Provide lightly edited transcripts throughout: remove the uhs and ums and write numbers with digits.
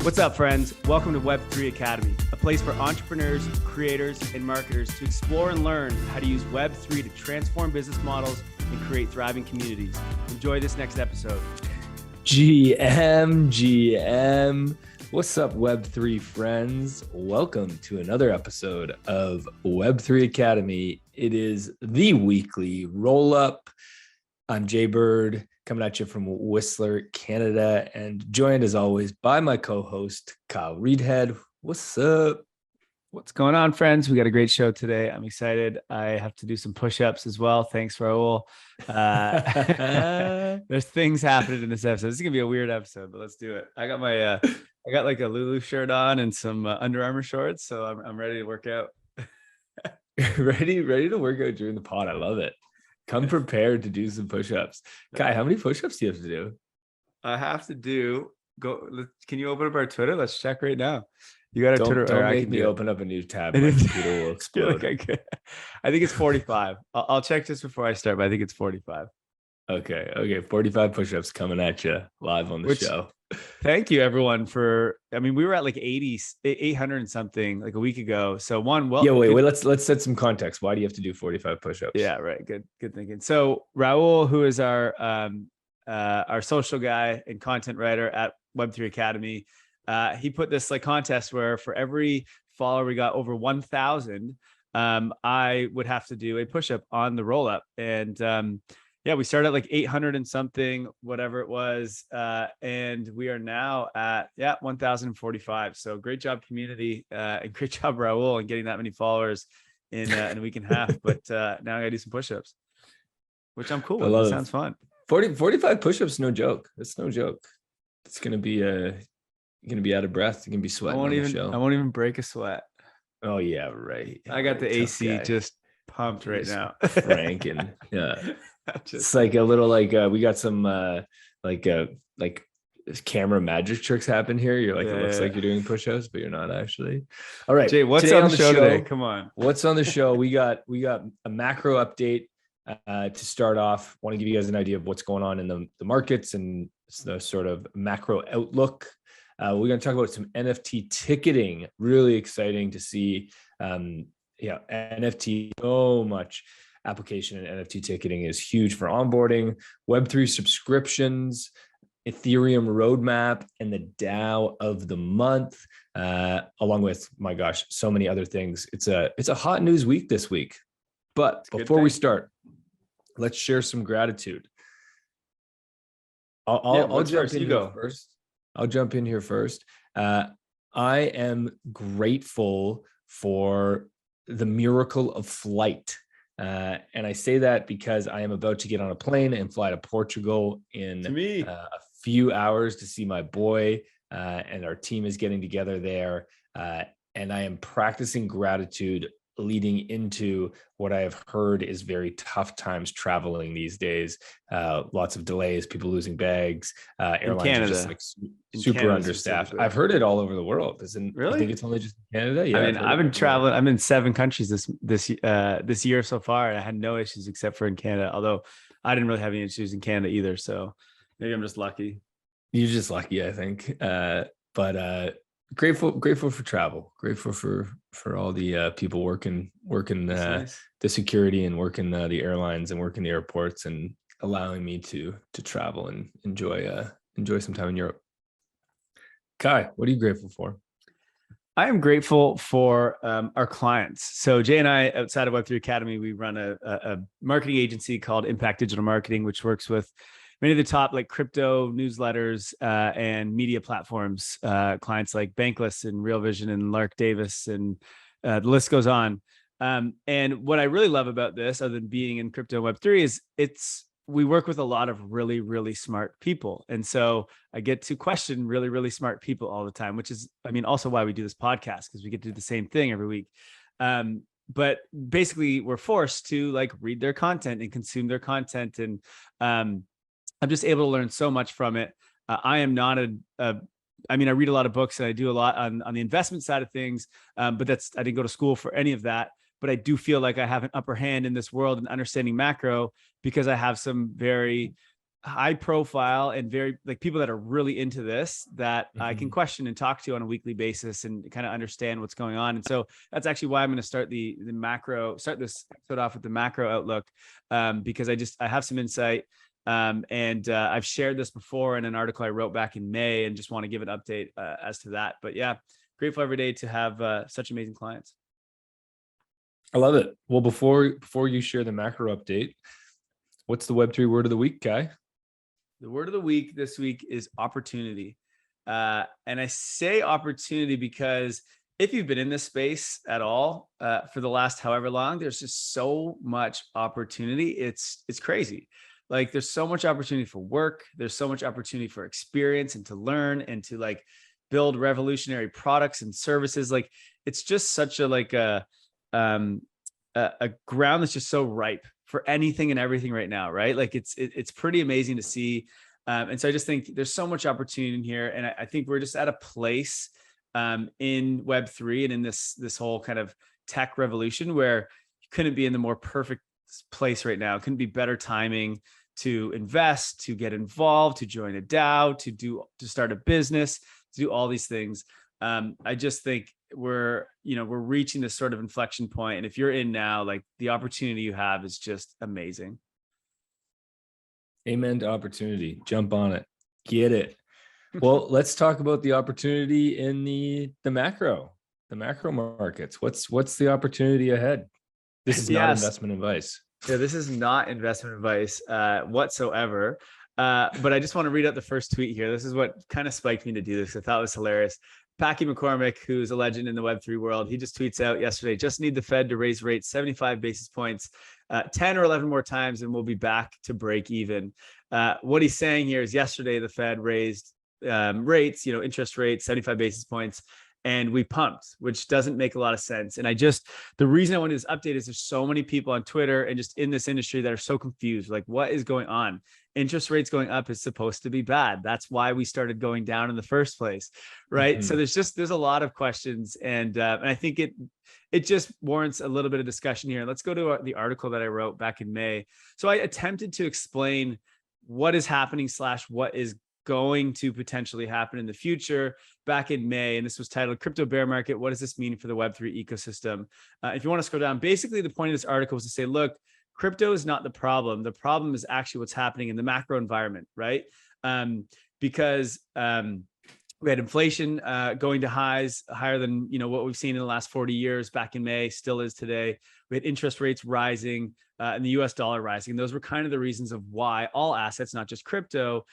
What's up, friends? Welcome to Web3 Academy, a place for entrepreneurs, creators, and marketers to explore and learn how to use Web3 to transform business models and create thriving communities. Enjoy this next episode. GM. What's up, Web3 friends? Welcome to another episode of Web3 Academy. It is the weekly roll-up. I'm Jay Bird, coming at you from Whistler, Canada, and joined as always by my co-host, Kyle Reedhead. What's up? What's going on, friends? We got a great show today. I'm excited. I have to do some push-ups as well. Thanks, Raul. There's things happening in this episode. This is gonna be a weird episode, but let's do it. I got my, I got like a Lulu shirt on and some Under Armour shorts, so I'm ready to work out. ready to work out during the pod. I love it. Come prepared to do some push-ups. Kai, how many push-ups do you have to do? I have to do. Can you open up our Twitter? Let's check right now. You got a Twitter. Don't make me open up a new tab. My computer will explode. I think it's 45. I'll check just before I start, but I think it's 45. Okay. 45 push-ups coming at you live on the show. Thank you, everyone, we were at like 800 and something like a week ago. So wait, let's set some context. Why do you have to do 45 push-ups? Yeah, right. Good thinking. So Raul, who is our social guy and content writer at Web3 Academy, he put this like contest where for every follower we got over 1,000, I would have to do a push-up on the roll-up. And yeah, we started at like 800 and something, whatever it was. And we are now at 1,045. So great job, community, and great job, Raul, and getting that many followers in a week and a half. But now I gotta do some push-ups, which I'm cool with. It sounds fun. 45 push-ups, no joke. It's no joke. It's gonna be you're gonna be out of breath. You're gonna be sweating on the show. I won't even break a sweat. Oh yeah, right. I got the AC just pumped right now. Franking. Yeah. It's like a little we got some camera magic tricks happen here. You're like, it looks like you're doing push-ups, but you're not actually. All right. Jay, what's on the show today? Come on. What's on the show? We got a macro update to start off. Want to give you guys an idea of what's going on in the markets and the sort of macro outlook. We're going to talk about some NFT ticketing. Really exciting to see. NFT, so much application and NFT ticketing is huge for onboarding. Web3 subscriptions, Ethereum Roadmap, and the DAO of the month, along with, my gosh, so many other things. It's a hot news week this week. But before we start, let's share some gratitude. I'll jump in here first. I'll jump in here first. I am grateful for the miracle of flight. And I say that because I am about to get on a plane and fly to Portugal in a few hours to see my boy, and our team is getting together there. And I am practicing gratitude leading into what I have heard is very tough times traveling these days. Lots of delays, people losing bags, airlines are just like super understaffed. I've heard it all over the world. Really? I think it's only just in Canada. Yeah, I mean, I've been traveling. I'm in 7 countries this year so far, and I had no issues except for in Canada. Although I didn't really have any issues in Canada either. So maybe I'm just lucky. You're just lucky, I think. But grateful for travel. Grateful for all the people working nice. The security and working the airlines and working the airports and allowing me to travel and enjoy some time in Europe. Kai, what are you grateful for? I am grateful for our clients. So Jay and I, outside of Web3 Academy, we run a marketing agency called Impact Digital Marketing, which works with many of the top like crypto newsletters and media platforms, clients like Bankless and Real Vision and Lark Davis, and the list goes on. And what I really love about this, other than being in crypto Web3, is we work with a lot of really, really smart people. And so I get to question really, really smart people all the time, which is, also why we do this podcast, because we get to do the same thing every week. But basically we're forced to like read their content and consume their content. And I'm just able to learn so much from it. I am not I read a lot of books and I do a lot on the investment side of things, but I didn't go to school for any of that. But I do feel like I have an upper hand in this world and understanding macro because I have some very high profile and very like people that are really into this that I can question and talk to on a weekly basis and kind of understand what's going on. And so that's actually why I'm going to start start this episode off with the macro outlook, because I have some insight. And I've shared this before in an article I wrote back in May, and just want to give an update as to that. But yeah, grateful every day to have such amazing clients. I love it. Well, before you share the macro update, what's the Web3 word of the week, Kai? The word of the week this week is opportunity. And I say opportunity because if you've been in this space at all for the last however long, there's just so much opportunity. It's crazy. Like there's so much opportunity for work. There's so much opportunity for experience and to learn and to like build revolutionary products and services. Like it's just such a ground that's just so ripe for anything and everything right now, right? Like it's pretty amazing to see. And so I just think there's so much opportunity in here. And I think we're just at a place in Web3 and in this whole kind of tech revolution where you couldn't be in the more perfect place right now. It couldn't be better timing to invest, to get involved, to join a DAO, to start a business, to do all these things. I just think we're reaching this sort of inflection point. And if you're in now, like the opportunity you have is just amazing. Amen to opportunity. Jump on it. Get it. Well, let's talk about the opportunity in the macro markets. What's the opportunity ahead? This is not investment advice. Yeah, this is not investment advice whatsoever. But I just want to read out the first tweet here. This is what kind of spiked me to do this. I thought it was hilarious. Packy McCormick, who's a legend in the Web3 world, he just tweets out yesterday, just need the Fed to raise rates 75 basis points, 10 or 11 more times, and we'll be back to break even. What he's saying here is yesterday, the Fed raised rates, interest rates, 75 basis points, and we pumped, which doesn't make a lot of sense. And the reason I wanted this update is there's so many people on Twitter and just in this industry that are so confused. Like, what is going on? Interest rates going up is supposed to be bad. That's why we started going down in the first place, right? So there's a lot of questions, and I think it just warrants a little bit of discussion here. Let's go to the article that I wrote back in May. So I attempted to explain what is happening / what is going to potentially happen in the future back in May. And this was titled Crypto Bear Market. What does this mean for the Web3 ecosystem? If you want to scroll down, basically the point of this article was to say, look, crypto is not the problem. The problem is actually what's happening in the macro environment, right? Because we had inflation going to highs higher than what we've seen in the last 40 years back in May, still is today. We had interest rates rising and the US dollar rising. And those were kind of the reasons of why all assets, not just crypto,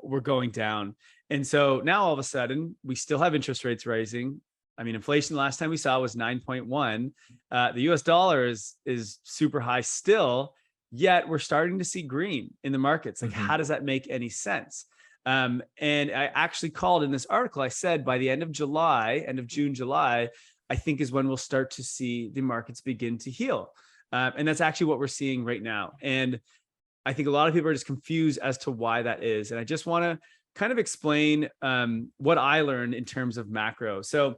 were going down. And so now all of a sudden, we still have interest rates rising. I mean, inflation last time we saw was 9.1. The US dollar is super high still, yet we're starting to see green in the markets. Like, how does that make any sense? And I actually called in this article, I said by the end of June, July, I think is when we'll start to see the markets begin to heal. And that's actually what we're seeing right now. And I think a lot of people are just confused as to why that is. And I just want to kind of explain what I learned in terms of macro. So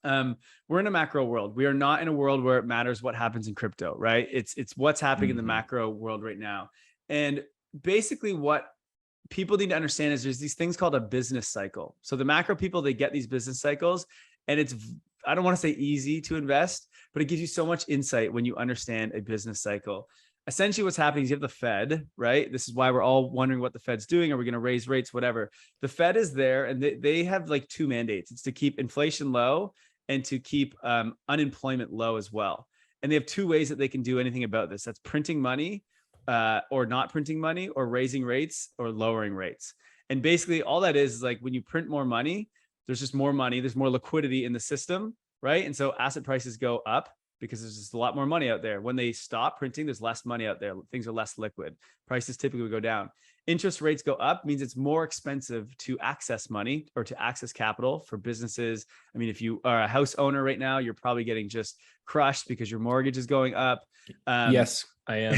we're in a macro world. We are not in a world where it matters what happens in crypto, right? It's what's happening in the macro world right now. And basically what people need to understand is there's these things called a business cycle. So the macro people, they get these business cycles, and I don't want to say easy to invest, but it gives you so much insight when you understand a business cycle. Essentially what's happening is you have the Fed, right? This is why we're all wondering what the Fed's doing. Are we going to raise rates, whatever? The Fed is there, and they have like two mandates. It's to keep inflation low and to keep unemployment low as well. And they have two ways that they can do anything about this. That's printing money or not printing money, or raising rates or lowering rates. And basically all that is like when you print more money, there's just more money, there's more liquidity in the system, right? And so asset prices go up because there's just a lot more money out there. When they stop printing, there's less money out there. Things are less liquid. Prices typically go down. Interest rates go up means it's more expensive to access money or to access capital for businesses. I mean, if you are a house owner right now, you're probably getting just crushed because your mortgage is going up. Yes, I am.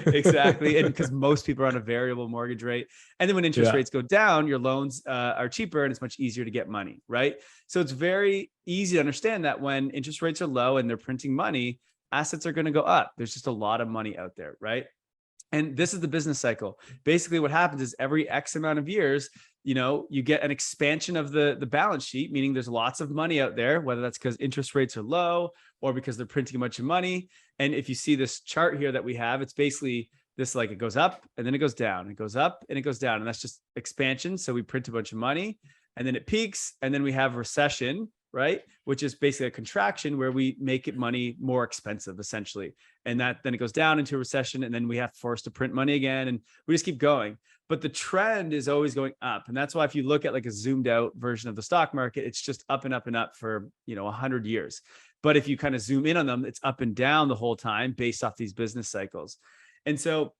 Exactly. And because most people are on a variable mortgage rate. And then when interest rates go down, your loans are cheaper and it's much easier to get money, right? So it's very easy to understand that when interest rates are low and they're printing money, assets are going to go up. There's just a lot of money out there, right? And this is the business cycle. Basically what happens is every X amount of years, you get an expansion of the balance sheet, meaning there's lots of money out there, whether that's because interest rates are low or because they're printing a bunch of money. And if you see this chart here that we have, it's basically this, like, it goes up and then it goes down, it goes up and it goes down. And that's just expansion. So we print a bunch of money and then it peaks, and then we have recession, right? Which is basically a contraction where we make it money more expensive, essentially. And then it goes down into a recession, and then we have forced to print money again, and we just keep going. But the trend is always going up. And that's why if you look at like a zoomed out version of the stock market, it's just up and up and up for, 100 years. But if you kind of zoom in on them, it's up and down the whole time based off these business cycles. And so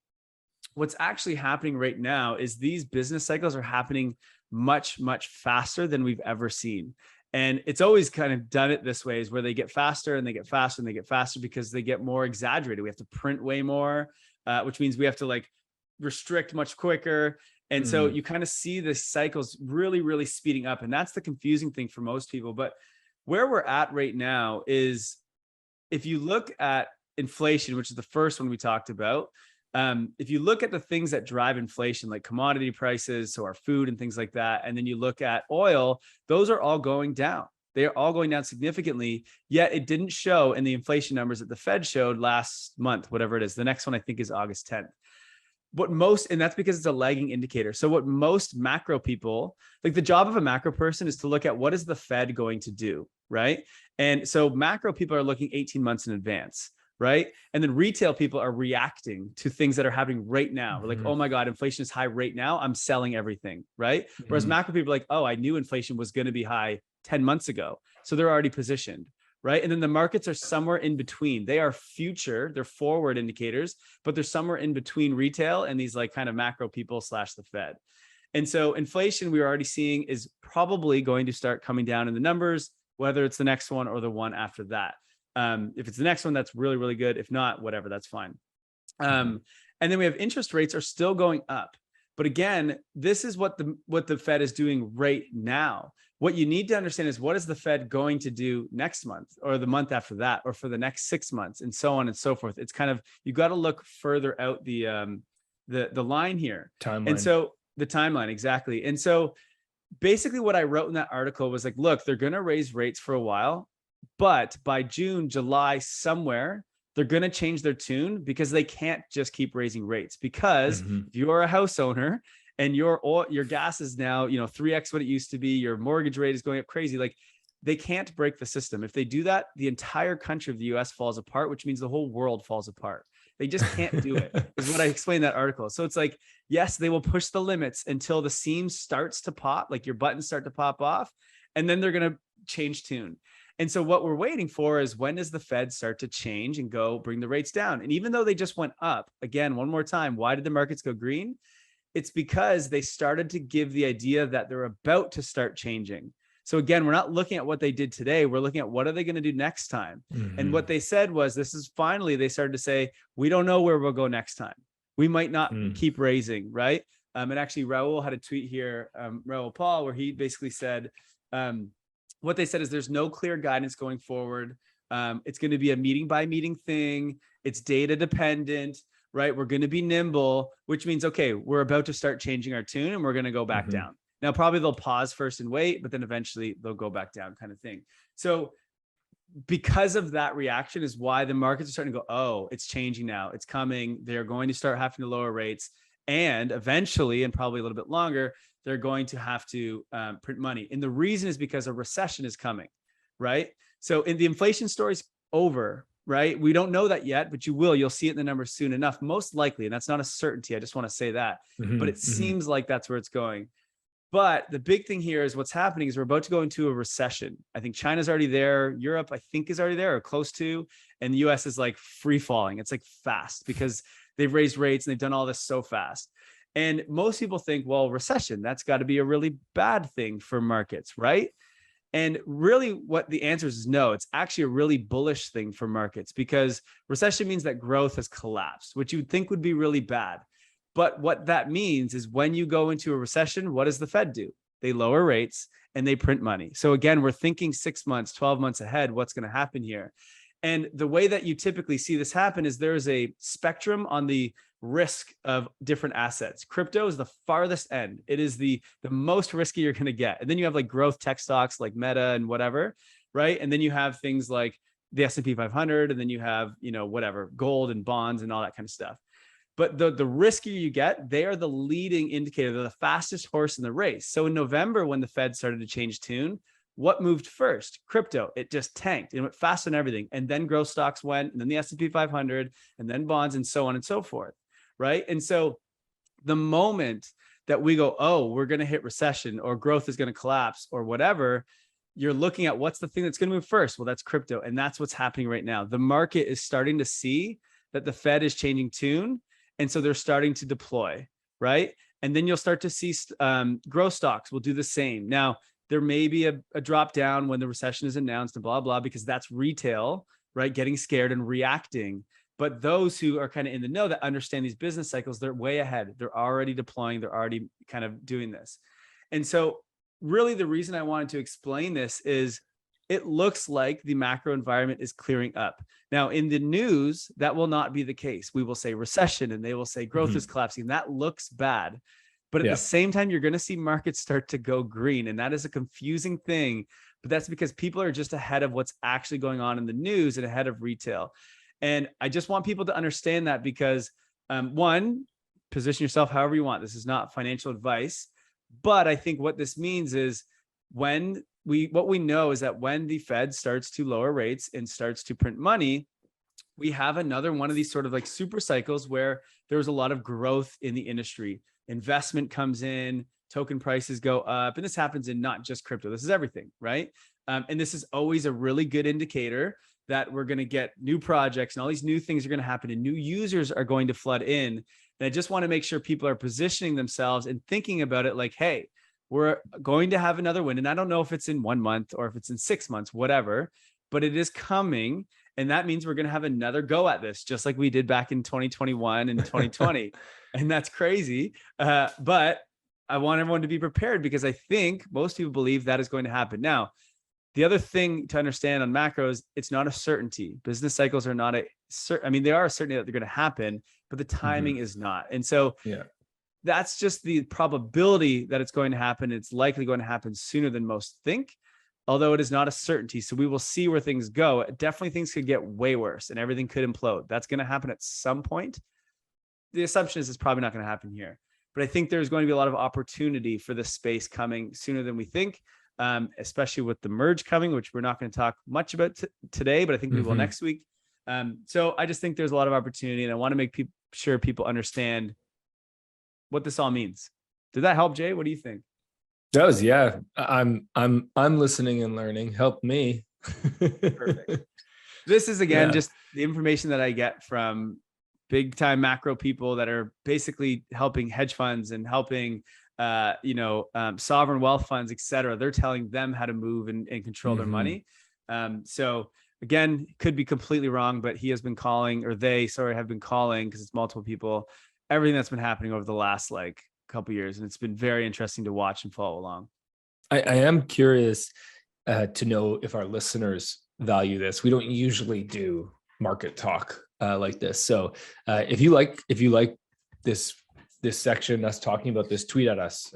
what's actually happening right now is these business cycles are happening much, much faster than we've ever seen. And it's always kind of done it this way, is where they get faster and they get faster and they get faster because they get more exaggerated. We have to print way more, which means we have to like restrict much quicker. And so you kind of see the cycles really, really speeding up. And that's the confusing thing for most people. But where we're at right now is, if you look at inflation, which is the first one we talked about, if you look at the things that drive inflation, like commodity prices, so our food and things like that, and then you look at oil, those are all going down. They are all going down significantly, yet it didn't show in the inflation numbers that the Fed showed last month, whatever it is. The next one I think is August 10th. And that's because it's a lagging indicator. So what most macro people, like, the job of a macro person is to look at what is the Fed going to do, right? And so macro people are looking 18 months in advance. Right. And then retail people are reacting to things that are happening right now. We're like, oh my God, inflation is high right now, I'm selling everything. Right. Whereas macro people are like, oh, I knew inflation was going to be high 10 months ago. So they're already positioned. Right. And then the markets are somewhere in between. They are future, they're forward indicators, but they're somewhere in between retail and these like kind of macro people / the Fed. And so inflation, we're already seeing, is probably going to start coming down in the numbers, whether it's the next one or the one after that. If it's the next one, that's really, really good. If not, whatever, that's fine. And then we have interest rates are still going up. But again, this is what the Fed is doing right now. What you need to understand is, what is the Fed going to do next month or the month after that, or for the next 6 months, and so on and so forth. It's kind of, you got to look further out the line here. Timeline. And so the timeline, exactly. And so basically what I wrote in that article was like, look, they're going to raise rates for a while, but by June, July, somewhere, they're going to change their tune, because they can't just keep raising rates. Because if you're a house owner and your gas is now, 3x what it used to be, your mortgage rate is going up crazy. Like, they can't break the system. If they do that, the entire country of the US falls apart, which means the whole world falls apart. They just can't do it, is what I explained in that article. So it's like, yes, they will push the limits until the seam starts to pop, like your buttons start to pop off, and then they're going to change tune. And so what we're waiting for is, when does the Fed start to change and go bring the rates down? And even though they just went up, again, one more time, why did the markets go green? It's because they started to give the idea that they're about to start changing. So again, we're not looking at what they did today. We're looking at what are they going to do next time? And what they said was, this is finally, they started to say, we don't know where we'll go next time. We might not keep raising, right? And actually, Raul had a tweet here, Raul Paul, where he basically said, what they said is, there's no clear guidance going forward. It's going to be a meeting by meeting thing. It's data dependent, right? We're going to be nimble, which means, okay, we're about to start changing our tune and we're going to go back down. Now, probably they'll pause first and wait, but then eventually they'll go back down, kind of thing. So because of that reaction is why the markets are starting to go, oh, it's changing now. It's coming. They're going to start having to lower rates. And eventually, and probably a little bit longer, they're going to have to print money. And the reason is because a recession is coming, right? So in the inflation story's over, right? We don't know that yet, but you'll see it in the numbers soon enough, most likely. And that's not a certainty. I just want to say that, but it seems like that's where it's going. But the big thing here is, what's happening is we're about to go into a recession. I think China's already there. Europe, I think, is already there or close to. And the US is like free falling. It's like fast, because they've raised rates and they've done all this so fast. And most people think, well, recession, that's got to be a really bad thing for markets, right? And really what the answer is no, it's actually a really bullish thing for markets, because recession means that growth has collapsed, which you would think would be really bad. But what that means is, when you go into a recession, what does the Fed do? They lower rates and they print money. So again, we're thinking 6 months, 12 months ahead, what's going to happen here. And the way that you typically see this happen is, there is a spectrum on the risk of different assets. Crypto is the farthest end. It is the most risky you're going to get. And then you have like growth tech stocks like Meta and whatever, right? And then you have things like the S&P 500, and then you have, whatever, gold and bonds and all that kind of stuff. But the riskier you get, they are the leading indicator. They're the fastest horse in the race. So in November, when the Fed started to change tune, what moved first? Crypto. It just tanked. It went faster than everything. And then growth stocks went, and then the S&P 500, and then bonds, and so on and so forth, right? And so the moment that we go, oh, we're going to hit recession, or growth is going to collapse, or whatever, you're looking at what's the thing that's going to move first. Well, that's crypto. And that's what's happening right now. The market is starting to see that the Fed is changing tune. And so they're starting to deploy, right? And then you'll start to see growth stocks will do the same. Now, there may be a drop down when the recession is announced and blah, blah, because that's retail, right? Getting scared and reacting. But those who are kind of in the know that understand these business cycles, they're way ahead. They're already deploying. They're already kind of doing this. And so really the reason I wanted to explain this is it looks like the macro environment is clearing up. Now, in the news, that will not be the case. We will say recession, and they will say growth is collapsing. That looks bad. But at the same time, you're going to see markets start to go green. And that is a confusing thing. But that's because people are just ahead of what's actually going on in the news and ahead of retail. And I just want people to understand that because, one, position yourself however you want. This is not financial advice. But I think what this means is what we know is that when the Fed starts to lower rates and starts to print money, we have another one of these sort of like super cycles where there's a lot of growth in the industry. Investment comes in, token prices go up, and this happens in not just crypto. This is everything, right? And this is always a really good indicator that we're going to get new projects and all these new things are going to happen and new users are going to flood in. And I just want to make sure people are positioning themselves and thinking about it like, hey, we're going to have another win. And I don't know if it's in 1 month or if it's in 6 months, whatever, but it is coming. And that means we're going to have another go at this, just like we did back in 2021 and 2020. And that's crazy. But I want everyone to be prepared because I think most people believe that is going to happen. Now, the other thing to understand on macros, it's not a certainty. Business cycles are not they are a certainty that they're going to happen, but the timing is not. And so that's just the probability that it's going to happen. It's likely going to happen sooner than most think, although it is not a certainty. So we will see where things go. Definitely things could get way worse and everything could implode. That's going to happen at some point. The assumption is it's probably not going to happen here, but I think there's going to be a lot of opportunity for this space coming sooner than we think, especially with the merge coming, which we're not going to talk much about today, but I think we will next week. So I just think there's a lot of opportunity, and I want to make sure people understand what this all means. Did that help, Jay? What do you think? Does, yeah. I'm listening and learning. Help me. Perfect. This is again just the information that I get from big time macro people that are basically helping hedge funds and helping sovereign wealth funds, et cetera. They're telling them how to move and control their money. So again, could be completely wrong, but he has been calling, or they, have been calling, because it's multiple people, everything that's been happening over the last couple of years. And it's been very interesting to watch and follow along. I am curious to know if our listeners value this. We don't usually do market talk like this. So if you like this section, us talking about this, tweet at us,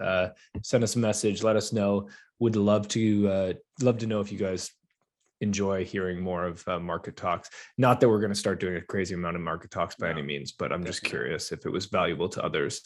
send us a message, let us know. Would love to know if you guys enjoy hearing more of market talks. Not that we're going to start doing a crazy amount of market talks by any means, but I'm just curious if it was valuable to others.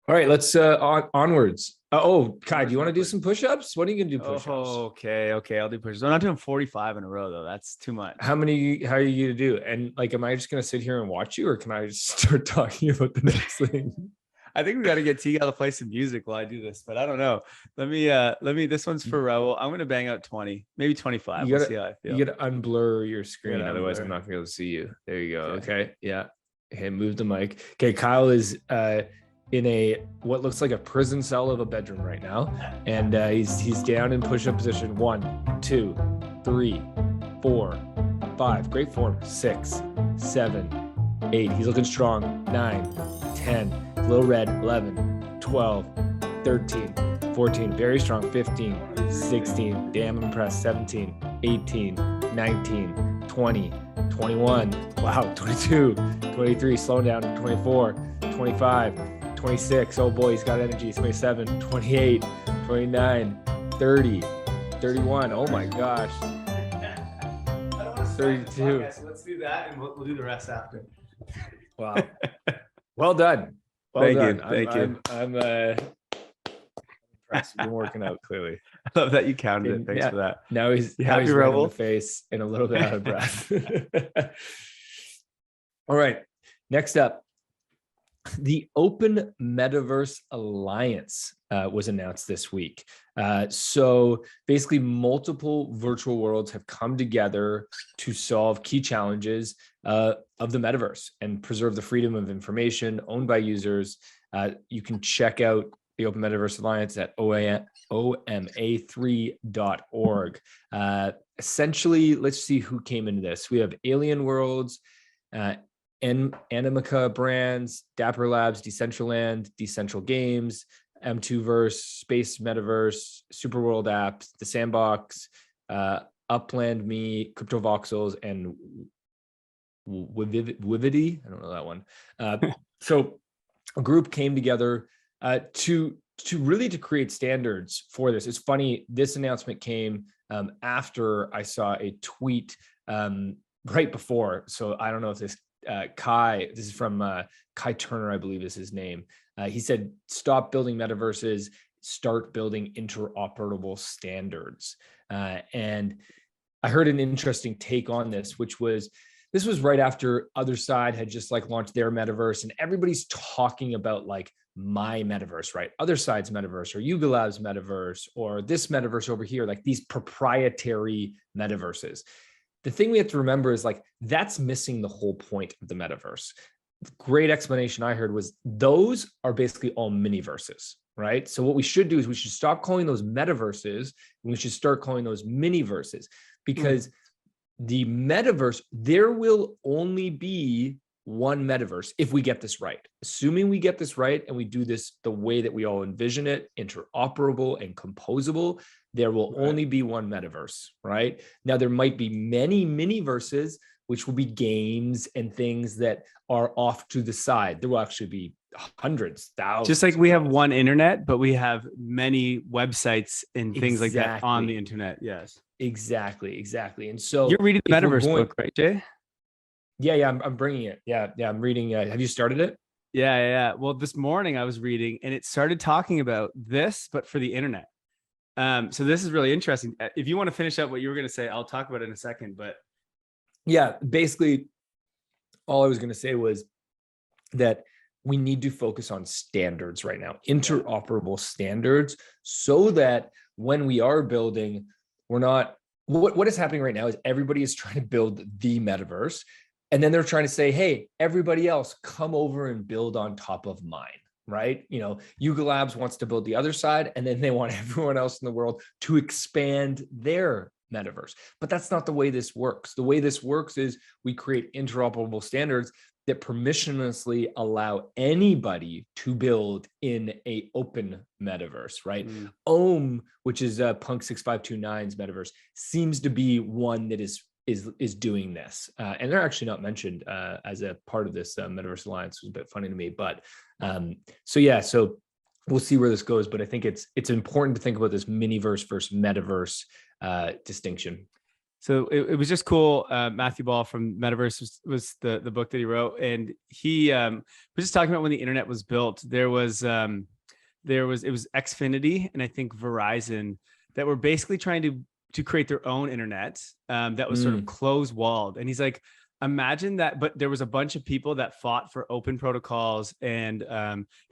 All right, let's onwards. Kai, do you want to do some push-ups? What are you going to do push-ups? Okay, I'll do push-ups. I'm not doing 45 in a row though. That's too much. How are you going to do? And am I just going to sit here and watch you, or can I just start talking about the next thing? I think we got to get T to play some music while I do this, but I don't know. Let me, this one's for Raul. I'm going to bang out 20, maybe 25. We'll see how I feel. You got to unblur your screen. Otherwise I'm not going to be able to see you. There you go. Okay. Yeah. Okay. Move the mic. Okay. Kyle is, in what looks like a prison cell of a bedroom right now, and he's down in push-up position. 1, 2, 3, 4, 5. Great form. 6, 7, 8. He's looking strong. 9, 10. Little red. 11, 12, 13, 14. Very strong. 15, 16. Damn impressed. 17, 18, 19, 20, 21. Wow, 22, 23, slowing down, 24, 25, 26. Oh boy, he's got energy. 27, 28, 29, 30, 31. Oh my gosh. 32. So let's do that and we'll do the rest after. Wow. Well done. Well Thank done. you. Thank you. I'm impressed. You've been working out clearly. I love that you counted it. Thanks for that. Now he's red in the face and a little bit out of breath. All right. Next up, the Open Metaverse Alliance was announced this week. So basically, multiple virtual worlds have come together to solve key challenges of the metaverse and preserve the freedom of information owned by users. You can check out the Open Metaverse Alliance at OMA3.org. Essentially, let's see who came into this. We have Alien Worlds, Animica Brands, Dapper Labs, Decentraland, Decentral Games, M2verse, Space Metaverse, Superworld Apps, The Sandbox, Upland Me, Crypto Voxels, and Wivity. I don't know that one. So a group came together to create standards for this. It's funny, this announcement came after I saw a tweet right before. So I don't know if this this is from Kai Turner, I believe is his name. He said, stop building metaverses, start building interoperable standards. And I heard an interesting take on this, which was, this was right after Other Side had just like launched their metaverse, and everybody's talking about like my metaverse, right? Other Side's metaverse, or Yuga Labs metaverse, or this metaverse over here, like these proprietary metaverses. The thing we have to remember is like, that's missing the whole point of the metaverse. The great explanation I heard was those are basically all mini-verses, right? So what we should do is we should stop calling those metaverses and we should start calling those mini-verses, because the metaverse, there will only be one metaverse if we get this right. Assuming we get this right and we do this the way that we all envision it, interoperable and composable, there will only be one metaverse, right? Now, there might be many mini-verses, which will be games and things that are off to the side. There will actually be hundreds, thousands. Just like we have one internet, but we have many websites and things like that on the internet. Yes. Exactly. And so you're reading the Metaverse book, right, Jay? Yeah, I'm bringing it. Yeah, I'm reading. Have you started it? Yeah. Well, this morning I was reading and it started talking about this, but for the internet. So this is really interesting. If you want to finish up what you were going to say, I'll talk about it in a second. But yeah, basically, all I was going to say was that we need to focus on standards right now, interoperable standards, so that when we are building, we're not. What is happening right now is everybody is trying to build the metaverse. And then they're trying to say, hey, everybody else, come over and build on top of mine, right? You know, Yuga Labs wants to build the Other Side, and then they want everyone else in the world to expand their metaverse. But that's not the way this works. The way this works is we create interoperable standards that permissionlessly allow anybody to build in a open metaverse, right? Ohm, which is Punk 6529's metaverse, seems to be one that is doing this, and they're actually not mentioned as a part of this Metaverse Alliance. It was a bit funny to me, but so we'll see where this goes. But I think it's important to think about this miniverse versus metaverse distinction. So it was just cool. Matthew Ball from Metaverse was the book that he wrote, and he was just talking about when the internet was built. It was Xfinity and I think Verizon that were basically trying to create their own internet that was sort of closed walled. And he's like, imagine that, but there was a bunch of people that fought for open protocols and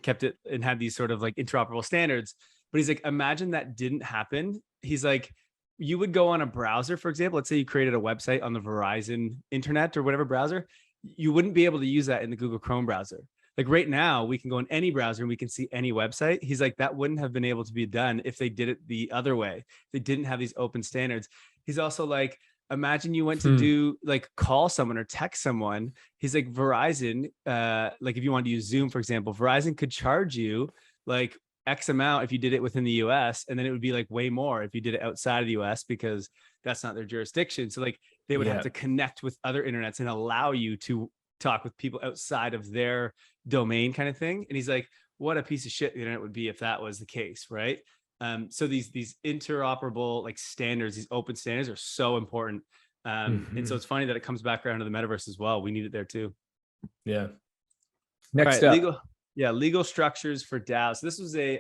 kept it and had these sort of like interoperable standards. But he's like, imagine that didn't happen. He's like, you would go on a browser, for example, let's say you created a website on the Verizon internet or whatever browser, you wouldn't be able to use that in the Google Chrome browser. Like right now, we can go in any browser and we can see any website. He's like, that wouldn't have been able to be done if they did it the other way. They didn't have these open standards. He's also like, imagine you went to do like call someone or text someone. He's like, Verizon, like if you wanted to use Zoom, for example, Verizon could charge you like X amount if you did it within the US, and then it would be like way more if you did it outside of the US because that's not their jurisdiction. So like they would have to connect with other internets and allow you to talk with people outside of their domain kind of thing. And he's like, what a piece of shit the internet would be if that was the case, right? So these interoperable like standards, these open standards are so important. And so it's funny that it comes back around to the metaverse as well. We need it there too. Yeah. Next up. Legal structures for DAOs. So this was a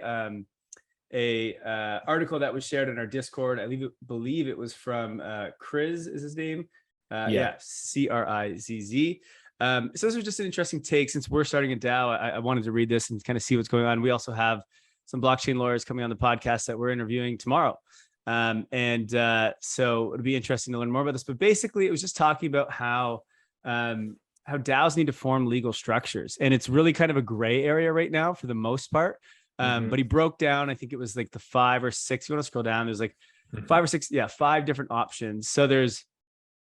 article that was shared in our Discord. I believe it was from Chris is his name. CRIZZ. So this was just an interesting take. Since we're starting a DAO, I wanted to read this and kind of see what's going on. We also have some blockchain lawyers coming on the podcast that we're interviewing tomorrow. So it'll be interesting to learn more about this. But basically, it was just talking about how DAOs need to form legal structures. And it's really kind of a gray area right now for the most part. But he broke down, I think it was like the 5 or 6. If you want to scroll down, there's like 5 or 6, 5 different options. So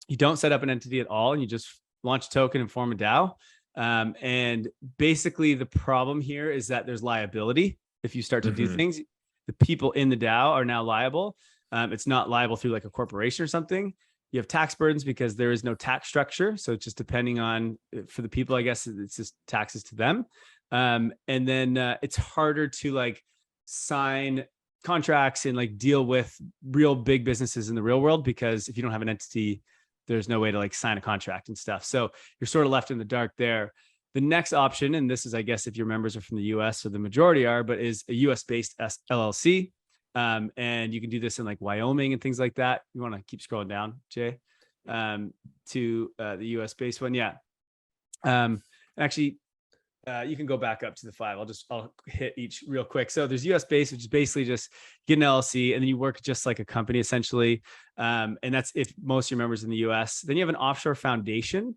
you don't set up an entity at all, and you just launch a token and form a DAO. And basically the problem here is that there's liability. If you start to do things, the people in the DAO are now liable. It's not liable through like a corporation or something. You have tax burdens because there is no tax structure. So it's just depending on, for the people, I guess it's just taxes to them. And then it's harder to like sign contracts and like deal with real big businesses in the real world, because if you don't have an entity, there's no way to like sign a contract and stuff. So you're sort of left in the dark there. The next option, and this is, I guess, if your members are from the US, or the majority are, but is a US based LLC. And you can do this in like Wyoming and things like that. You want to keep scrolling down, Jay, to the US based one. Yeah. Actually, you can go back up to the 5. I'll hit each real quick. So there's US based, which is basically just get an LLC, and then you work just like a company essentially. And that's if most of your members in the US. Then you have an offshore foundation,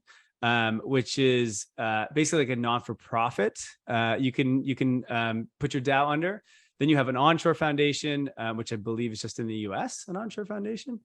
which is basically like a non-for-profit. You can put your DAO under. Then you have an onshore foundation, which I believe is just in the US, an onshore foundation.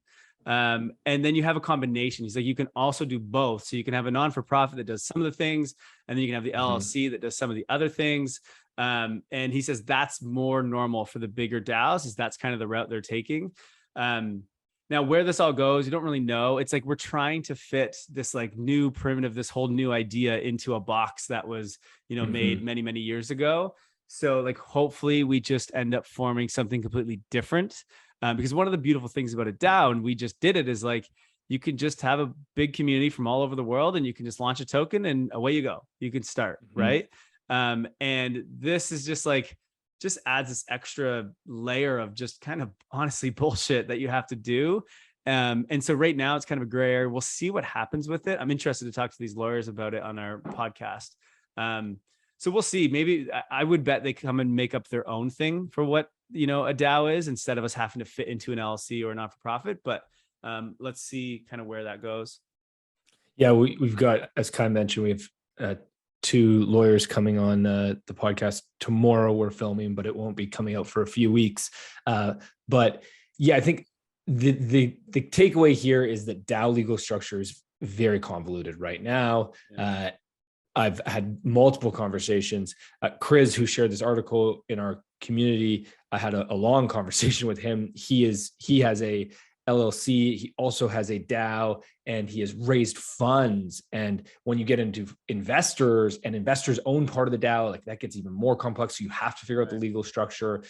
And then you have a combination. He's like, you can also do both. So you can have a non-for-profit that does some of the things, and then you can have the LLC that does some of the other things. And he says that's more normal for the bigger DAOs, is that's kind of the route they're taking. Now, where this all goes, you don't really know. It's like we're trying to fit this like new primitive, this whole new idea into a box that was, made many, many years ago. So like, hopefully we just end up forming something completely different. Because one of the beautiful things about a DAO, and we just did it, is like, you can just have a big community from all over the world, and you can just launch a token and away you go. You can start, right? And this is just adds this extra layer of just kind of honestly bullshit that you have to do. And so right now it's kind of a gray area. We'll see what happens with it. I'm interested to talk to these lawyers about it on our podcast. So we'll see. Maybe I would bet they come and make up their own thing for what, a DAO is, instead of us having to fit into an LLC or a not-for-profit. But let's see kind of where that goes. Yeah, we've got, as Kai mentioned, we have 2 lawyers coming on the podcast tomorrow. We're filming, but it won't be coming out for a few weeks. But yeah, I think the takeaway here is that DAO legal structure is very convoluted right now. Yeah. I've had multiple conversations. Chris, who shared this article in our community, I had a long conversation with him. He has a LLC. He also has a DAO, and he has raised funds. And when you get into investors, and investors own part of the DAO, like that gets even more complex. So you have to figure out the legal structure.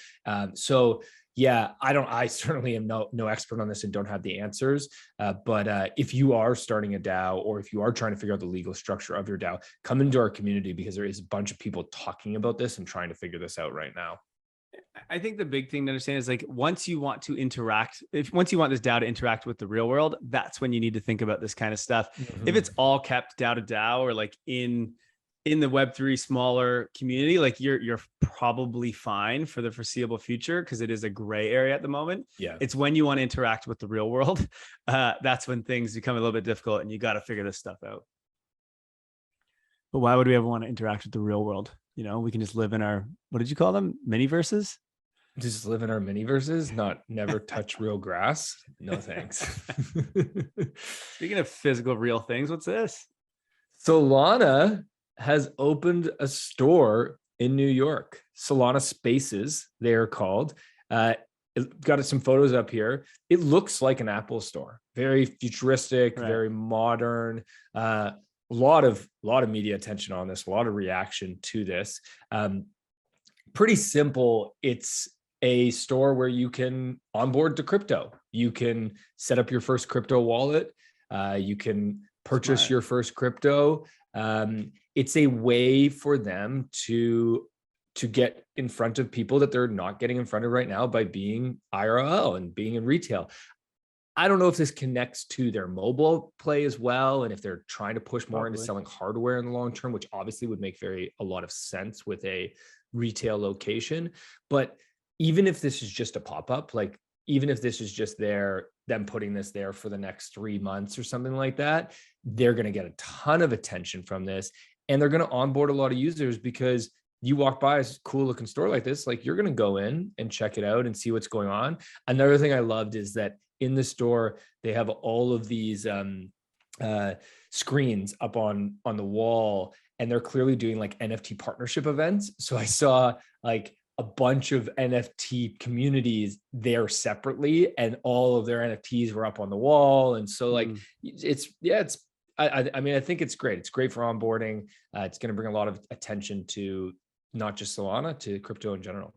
So yeah, I certainly am no expert on this and don't have the answers. But if you are starting a DAO, or if you are trying to figure out the legal structure of your DAO, come into our community, because there is a bunch of people talking about this and trying to figure this out right now. I think the big thing to understand is like, once you want this DAO to interact with the real world, that's when you need to think about this kind of stuff. If it's all kept DAO to DAO, or like in the Web3 smaller community, like you're probably fine for the foreseeable future, because it is a gray area at the moment. Yeah. It's when you want to interact with the real world. That's when things become a little bit difficult, and you got to figure this stuff out. But why would we ever want to interact with the real world? We can just live in our, what did you call them? Mini-verses? Just live in our mini-verses, never touch real grass. No, thanks. Speaking of physical real things, what's this? Solana has opened a store in New York. Solana Spaces, they're called. Got some photos up here. It looks like an Apple store, very futuristic, very modern. A lot of media attention on this, a lot of reaction to this. Pretty simple. It's a store where you can onboard to crypto. You can set up your first crypto wallet. You can purchase your first crypto. It's a way for them to get in front of people that they're not getting in front of right now by being IRL and being in retail. I don't know if this connects to their mobile play as well, and if they're trying to push more into selling hardware in the long term, which obviously would make a lot of sense with a retail location. But even if this is just a pop-up, like even if this is just them putting this there for the next 3 months or something like that, they're going to get a ton of attention from this, and they're going to onboard a lot of users, because you walk by a cool looking store like this, like you're going to go in and check it out and see what's going on. Another thing I loved is that in the store, they have all of these screens up on the wall, and they're clearly doing like NFT partnership events. So I saw like a bunch of NFT communities there separately, and all of their NFTs were up on the wall. And so like, I mean, I think it's great. It's great for onboarding. It's going to bring a lot of attention to not just Solana, to crypto in general.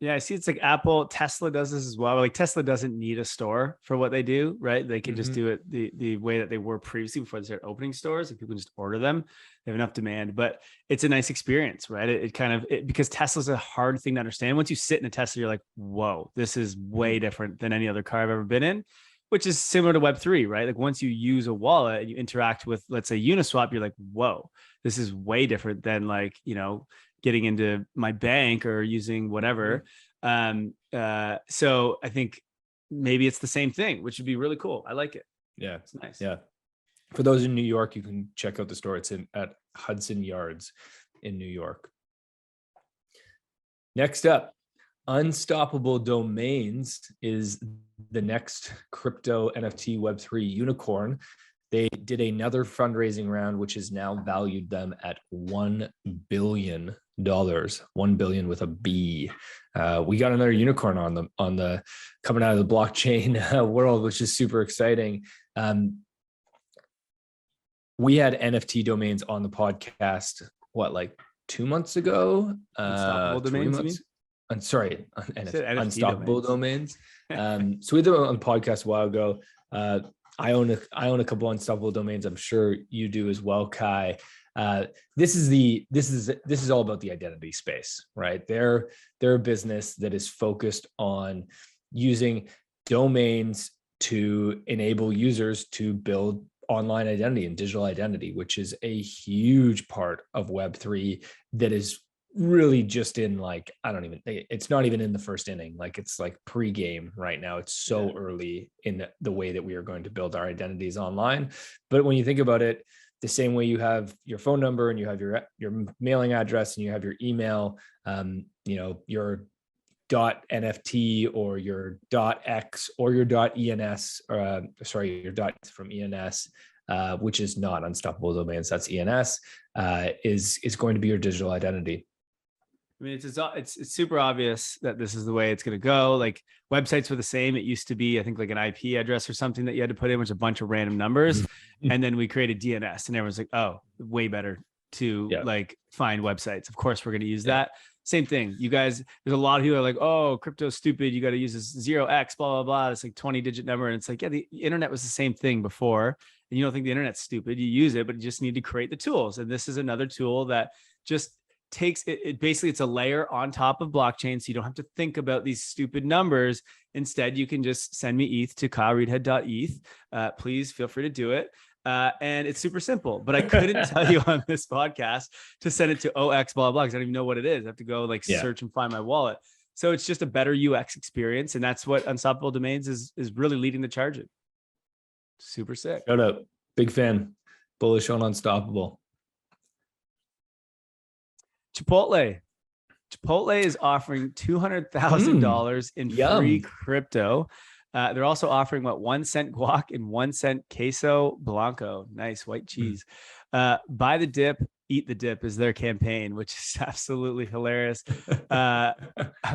Yeah, I see it's like Apple, Tesla does this as well. Like Tesla doesn't need a store for what they do, right? They can just do it the way that they were previously before they started opening stores, and people can just order them. They have enough demand, but it's a nice experience, right? It kind of, because Tesla's a hard thing to understand. Once you sit in a Tesla, you're like, whoa, this is way different than any other car I've ever been in, which is similar to Web3, right? Like once you use a wallet and you interact with, let's say, Uniswap, you're like, whoa, this is way different than like, getting into my bank or using whatever. So I think maybe it's the same thing, which would be really cool. I like it. Yeah. It's nice. Yeah. For those in New York, you can check out the store. It's at Hudson Yards in New York. Next up, Unstoppable Domains is the next crypto NFT Web3 unicorn. They did another fundraising round, which has now valued them at $1 billion. 1 billion with a B. We got another unicorn on the coming out of the blockchain world, which is super exciting. We had NFT domains on the podcast, like 2 months ago? Unstoppable domains, you mean? I'm sorry, Unstoppable domains. So we had them on the podcast a while ago. I own a couple Unstoppable domains. I'm sure you do as well, Kai. This is all about the identity space, right? They're a business that is focused on using domains to enable users to build online identity and digital identity, which is a huge part of Web3 that is really just in like, it's not even in the first inning. Like it's like pre-game right now. It's so early in the way that we are going to build our identities online. But when you think about it, the same way you have your phone number and you have your mailing address and you have your email, your .nft or your .x or your .ens, your dot from ENS, which is not Unstoppable Domains, that's ENS, is going to be your digital identity. I mean, it's super obvious that this is the way it's going to go. Like websites were the same. It used to be, I think, like an IP address or something that you had to put in, which is a bunch of random numbers. And then we created DNS, and everyone's like, oh, way better to like find websites. Of course, we're going to use that. Same thing. You guys, there's a lot of people are like, oh, crypto's stupid. You got to use this 0x, blah, blah, blah. It's like 20-digit number. And it's like, yeah, the internet was the same thing before. And you don't think the internet's stupid. You use it, but you just need to create the tools. And this is another tool that just takes it. Basically, it's a layer on top of blockchain. So you don't have to think about these stupid numbers. Instead, you can just send me ETH to kylereedhead.eth. Please feel free to do it. And it's super simple, but I couldn't tell you on this podcast to send it to OX blah, blah, because I don't even know what it is. I have to go search and find my wallet. So it's just a better UX experience. And that's what Unstoppable Domains is really leading the charge in. Super sick. Shout out. Big fan. Bullish on Unstoppable. Chipotle is offering $200,000 in free crypto. They're also offering 1 cent guac and 1 cent queso blanco. Nice white cheese. Buy the dip, Eat the Dip is their campaign, which is absolutely hilarious. I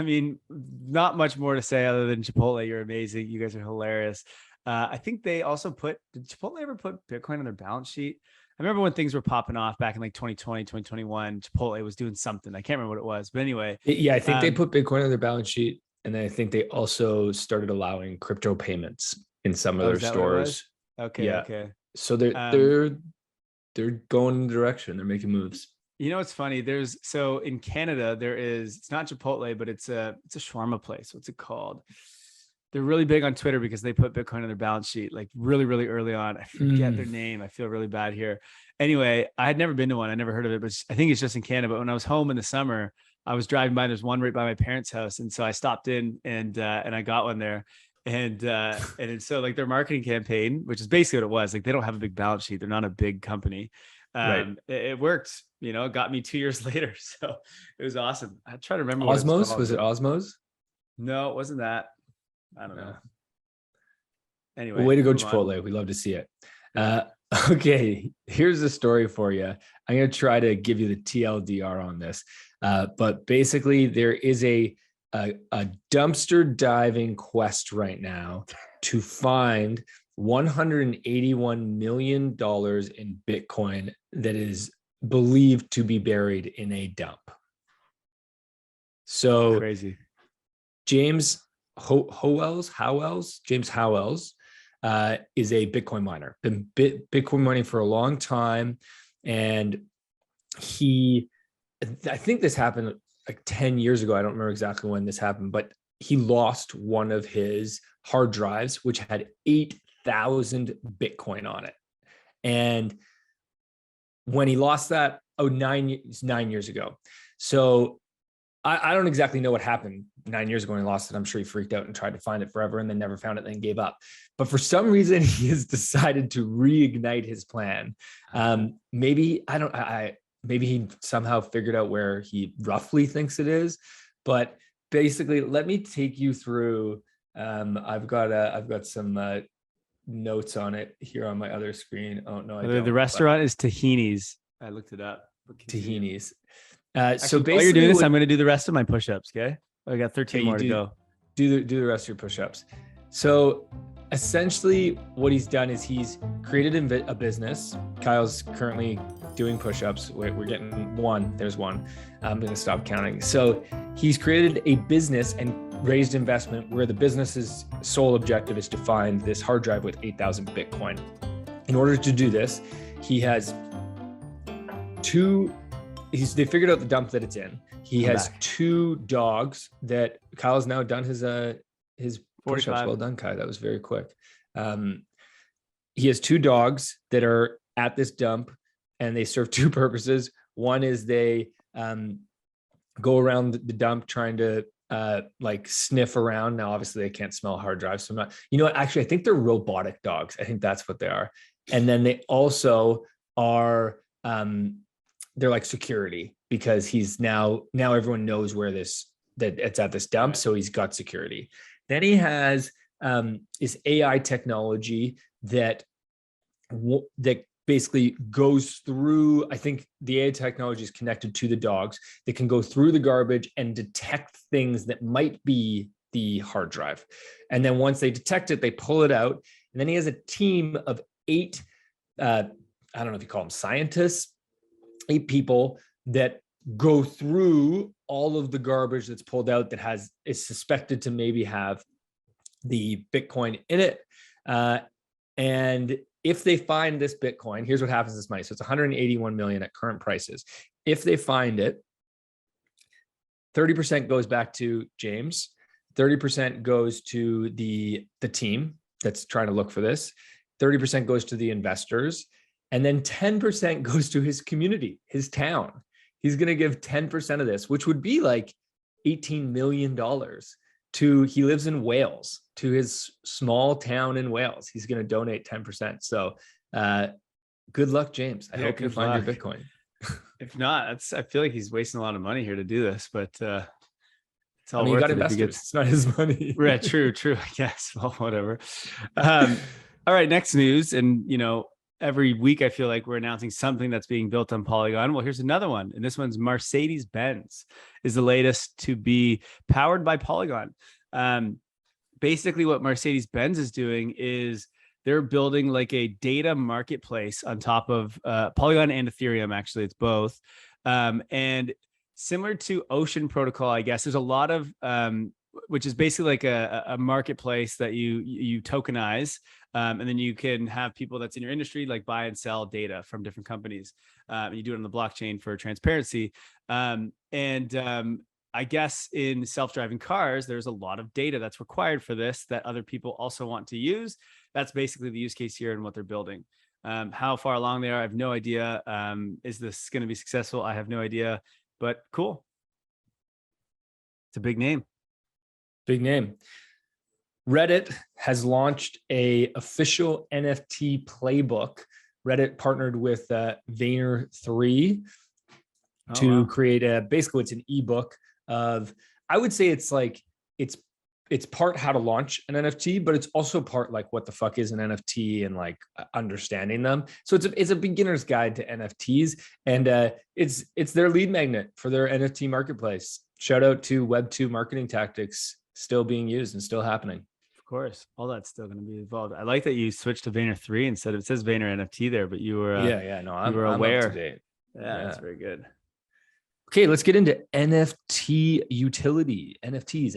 mean, not much more to say other than Chipotle, you're amazing. You guys are hilarious. I think they also did Chipotle ever put Bitcoin on their balance sheet? I remember when things were popping off back in like 2020, 2021, Chipotle was doing something. I can't remember what it was, but anyway. Yeah, I think they put Bitcoin on their balance sheet. And then I think they also started allowing crypto payments in some of their stores. Okay. Yeah. Okay. So they're going in the direction. They're making moves. You know, it's funny. So in Canada, it's not Chipotle, but it's a shawarma place. What's it called? They're really big on Twitter because they put Bitcoin on their balance sheet, like really, really early on. I forget their name. I feel really bad here. Anyway, I had never been to one. I never heard of it, but I think it's just in Canada. But when I was home in the summer, I was driving by, there's one right by my parents' house. And so I stopped in and I got one there. And so like their marketing campaign, which is basically what it was, like they don't have a big balance sheet. They're not a big company. Right. It worked, it got me 2 years later. So it was awesome. I try to remember. Osmos? Was it Osmos? No, it wasn't that. I don't know. Anyway, well, way to go, Chipotle. We love to see it. Okay, here's the story for you. I'm going to try to give you the TLDR on this. But basically, there is a dumpster diving quest right now to find $181 million in Bitcoin that is believed to be buried in a dump. So crazy. James Howells is a Bitcoin miner, been Bitcoin mining for a long time. And I think this happened like 10 years ago. I don't remember exactly when this happened, but he lost one of his hard drives, which had 8,000 Bitcoin on it. And when he lost that, 9 years ago. So I don't exactly know what happened 9 years ago when he lost it. I'm sure he freaked out and tried to find it forever and then never found it, then gave up. But for some reason, he has decided to reignite his plan. Maybe he somehow figured out where he roughly thinks it is. But basically, let me take you through. I've got some notes on it here on my other screen. Oh no, I don't. The restaurant is Tahini's. I looked it up. Tahini's. Actually, So basically, while you're doing this, I'm going to do the rest of my push-ups. Okay, I got 13 more to go. Do the rest of your push-ups. So essentially, what he's done is he's created a business. Kyle's currently doing push-ups. We're getting one. There's one. I'm going to stop counting. So he's created a business and raised investment where the business's sole objective is to find this hard drive with 8,000 Bitcoin. In order to do this, he has they figured out the dump that it's in. He has 2 dogs that Kyle's now done his push-ups. Well done, Kai. That was very quick. He has 2 dogs that are at this dump, and they serve 2 purposes. One is they go around the dump trying to like sniff around. Now, obviously, they can't smell hard drives. So I'm not, actually, I think they're robotic dogs. I think that's what they are. And then they also are they're like security, because he's now everyone knows that it's at this dump. So he's got security. Then he has this AI technology that basically goes through, I think the AI technology is connected to the dogs that can go through the garbage and detect things that might be the hard drive. And then once they detect it, they pull it out. And then he has a team of 8, I don't know if you call them scientists, 8 people that go through all of the garbage that's pulled out that is suspected to maybe have the Bitcoin in it. And if they find this Bitcoin, here's what happens to this money. So it's 181 million at current prices. If they find it, 30% goes back to James, 30% goes to the team that's trying to look for this, 30% goes to the investors, and then 10% goes to his community, his town. He's going to give 10% of this, which would be like $18 million he lives in Wales, to his small town in Wales. He's going to donate 10%. So good luck, James. I hope you find your Bitcoin. If not, I feel like he's wasting a lot of money here to do this, but it's all you worth got it. investors. It's not his money. Right. True. I guess. Well, whatever. All right. Next news. And, every week I feel like we're announcing something that's being built on Polygon. Well, here's another one, and this one's Mercedes-Benz is the latest to be powered by Polygon. Basically, what Mercedes-Benz is doing is they're building like a data marketplace on top of Polygon and Ethereum. Actually, it's both, and similar to Ocean Protocol, I guess. There's a lot of which is basically like a marketplace that you tokenize, and then you can have people that's in your industry like buy and sell data from different companies. And you do it on the blockchain for transparency. I guess in self-driving cars, there's a lot of data that's required for this that other people also want to use. That's basically the use case here and what they're building. How far along they are, I have no idea. Is this going to be successful? I have no idea, but cool. It's a big name. Big name. Reddit has launched a official NFT playbook. Reddit partnered with Vayner3 to create basically it's an ebook of, I would say it's like, it's part how to launch an NFT, but it's also part like what the fuck is an NFT and like understanding them. So it's a beginner's guide to NFTs, and it's their lead magnet for their NFT marketplace. Shout out to Web2 marketing tactics still being used and still happening. Of course, all that's still going to be involved. I like that you switched to Vayner3 instead of, it says Vayner NFT there, but you were I'm aware. Up to date. Yeah, that's very good. Okay, let's get into NFT utility. NFTs.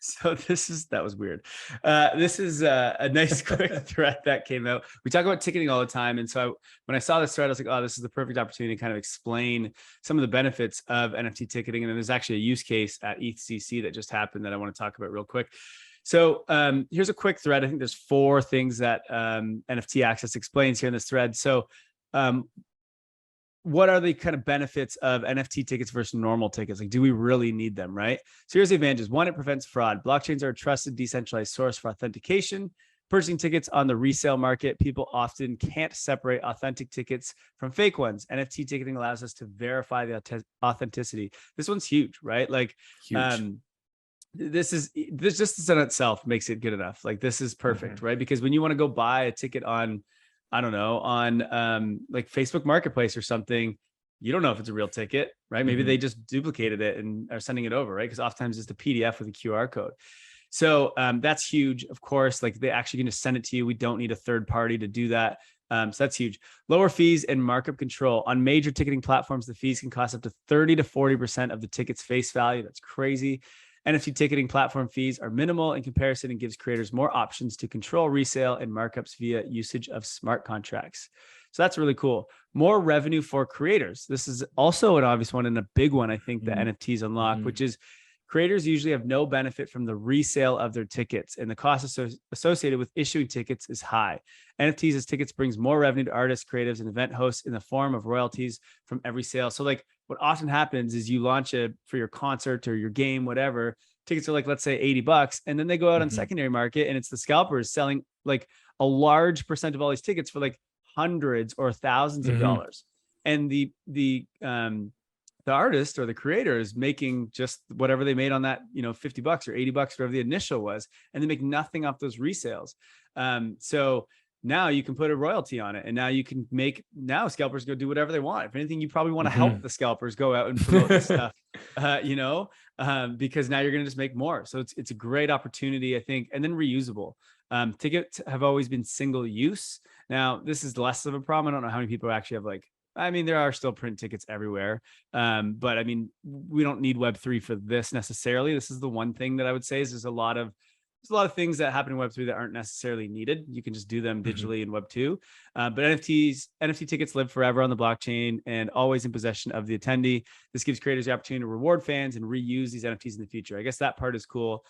So that was weird. This is a nice quick thread that came out. We talk about ticketing all the time. And so when I saw this thread, I was like, oh, this is the perfect opportunity to kind of explain some of the benefits of NFT ticketing. And then there's actually a use case at ETHCC that just happened that I want to talk about real quick. So here's a quick thread. I think there's 4 things that NFT Access explains here in this thread. So what are the kind of benefits of NFT tickets versus normal tickets? Like, do we really need them, right? So here's the advantages. 1, it prevents fraud. Blockchains are a trusted, decentralized source for authentication. Purchasing tickets on the resale market, people often can't separate authentic tickets from fake ones. NFT ticketing allows us to verify the authenticity. This one's huge, right? Like, huge. This just in itself makes it good enough. Like, this is perfect, right? Because when you want to go buy a ticket on, I don't know, on like Facebook Marketplace or something, you don't know if it's a real ticket, right? Maybe they just duplicated it and are sending it over, right? Because oftentimes it's a PDF with a QR code. So that's huge. Of course, like, they actually going to send it to you. We don't need a third party to do that. So that's huge. Lower fees and markup control. On major ticketing platforms, the fees can cost up to 30 to 40% of the ticket's face value. That's crazy. NFT ticketing platform fees are minimal in comparison and gives creators more options to control resale and markups via usage of smart contracts. So that's really cool. More revenue for creators. This is also an obvious one and a big one, I think, that NFTs unlock, which is creators usually have no benefit from the resale of their tickets, and the cost associated with issuing tickets is high. NFTs as tickets brings more revenue to artists, creatives, and event hosts in the form of royalties from every sale. So like, what often happens is you launch it for your concert or your game, whatever. Tickets are like, let's say $80, and then they go out on secondary market, and it's the scalpers selling like a large percent of all these tickets for like hundreds or thousands of dollars. And the artist or the creator is making just whatever they made on that, $50 or $80, whatever the initial was, and they make nothing off those resales. So now you can put a royalty on it, and now you can now scalpers go do whatever they want. If anything, you probably want to help the scalpers go out and promote this stuff, because now you're going to just make more. So it's a great opportunity, I think. And then reusable. Tickets have always been single use. Now, this is less of a problem. I don't know how many people actually have there are still print tickets everywhere. But I mean, we don't need Web3 for this necessarily. This is the one thing that I would say is there's a lot of things that happen in Web3 that aren't necessarily needed. You can just do them digitally in Web2. But NFT tickets live forever on the blockchain and always in possession of the attendee. This gives creators the opportunity to reward fans and reuse these NFTs in the future. I guess that part is cool,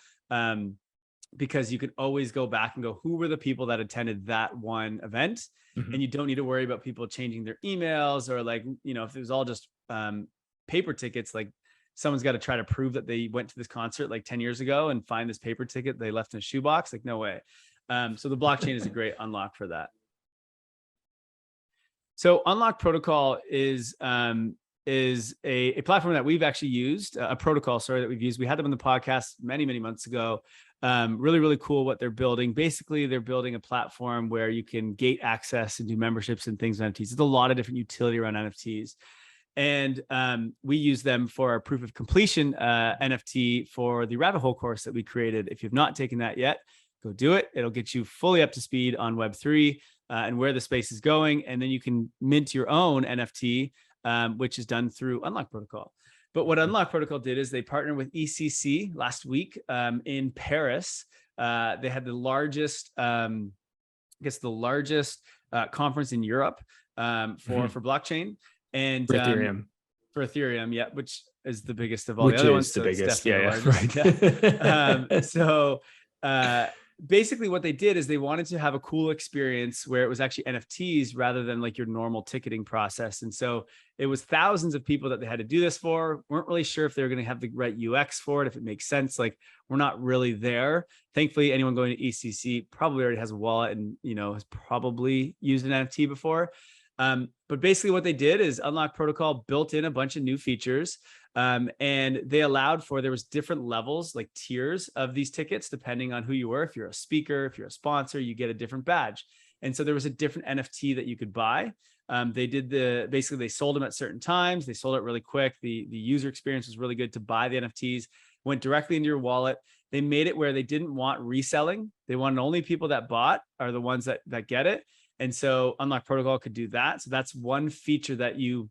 because you can always go back and go, who were the people that attended that one event? And you don't need to worry about people changing their emails, or like, if it was all just paper tickets, like, someone's got to try to prove that they went to this concert like 10 years ago and find this paper ticket they left in a shoebox. Like, no way. So the blockchain is a great unlock for that. So Unlock Protocol is is a platform that we've actually used, a protocol, sorry, that we've used. We had them on the podcast many, many months ago. Really, really cool what they're building. Basically, they're building a platform where you can gate access and do memberships and things on NFTs. There's a lot of different utility around NFTs. And we use them for our proof of completion NFT for the rabbit hole course that we created. If you've not taken that yet, go do it. It'll get you fully up to speed on Web3 and where the space is going. And then you can mint your own NFT, which is done through Unlock Protocol. But what Unlock Protocol did is they partnered with ECC last week in Paris. They had the largest, conference in Europe for blockchain. And for Ethereum. Yeah, which is the biggest of all the other ones. The biggest, right. So basically what they did is they wanted to have a cool experience where it was actually NFTs rather than like your normal ticketing process. And so it was thousands of people that they had to do this for. Weren't really sure if they were going to have the right UX for it, if it makes sense. Like, we're not really there. Thankfully, anyone going to ECC probably already has a wallet and, has probably used an NFT before. But basically what they did is Unlock Protocol built in a bunch of new features. And they allowed for, there was different levels, like tiers of these tickets, depending on who you were. If you're a speaker, if you're a sponsor, you get a different badge. And so there was a different NFT that you could buy. Basically they sold them at certain times. They sold it really quick. The user experience was really good to buy the NFTs, went directly into your wallet. They made it where they didn't want reselling. They wanted only people that bought are the ones that get it. And so Unlock Protocol could do that. So that's one feature that you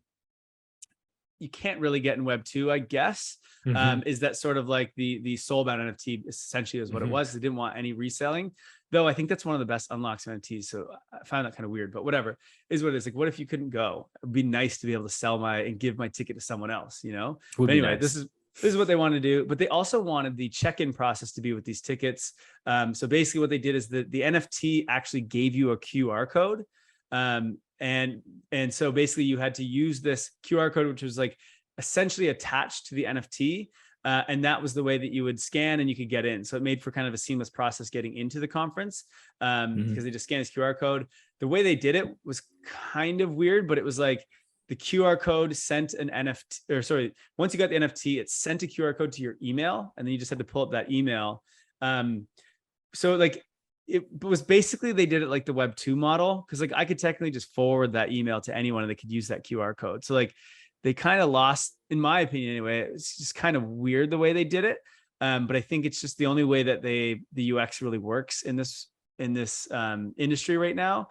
can't really get in Web 2, I guess, is that sort of like the soulbound NFT essentially is what it was. They didn't want any reselling, though. I think that's one of the best unlocks of NFTs. So I found that kind of weird, but whatever is what it is. Like, what if you couldn't go? It'd be nice to be able to sell and give my ticket to someone else, But anyway, nice. This is what they wanted to do, but they also wanted the check-in process to be with these tickets. So basically what they did is the NFT actually gave you a QR code. And so basically you had to use this QR code, which was like essentially attached to the NFT. And that was the way that you would scan and you could get in. So it made for kind of a seamless process getting into the conference because they just scanned this QR code. The way they did it was kind of weird, but it was like the QR code sent an NFT, once you got the NFT, it sent a QR code to your email, and then you just had to pull up that email. So like, it was basically, they did it like the Web 2 model. Cause like I could technically just forward that email to anyone and they could use that QR code. So like they kind of lost, in my opinion anyway, it's just kind of weird the way they did it. But I think it's just the only way that the UX really works in this industry right now.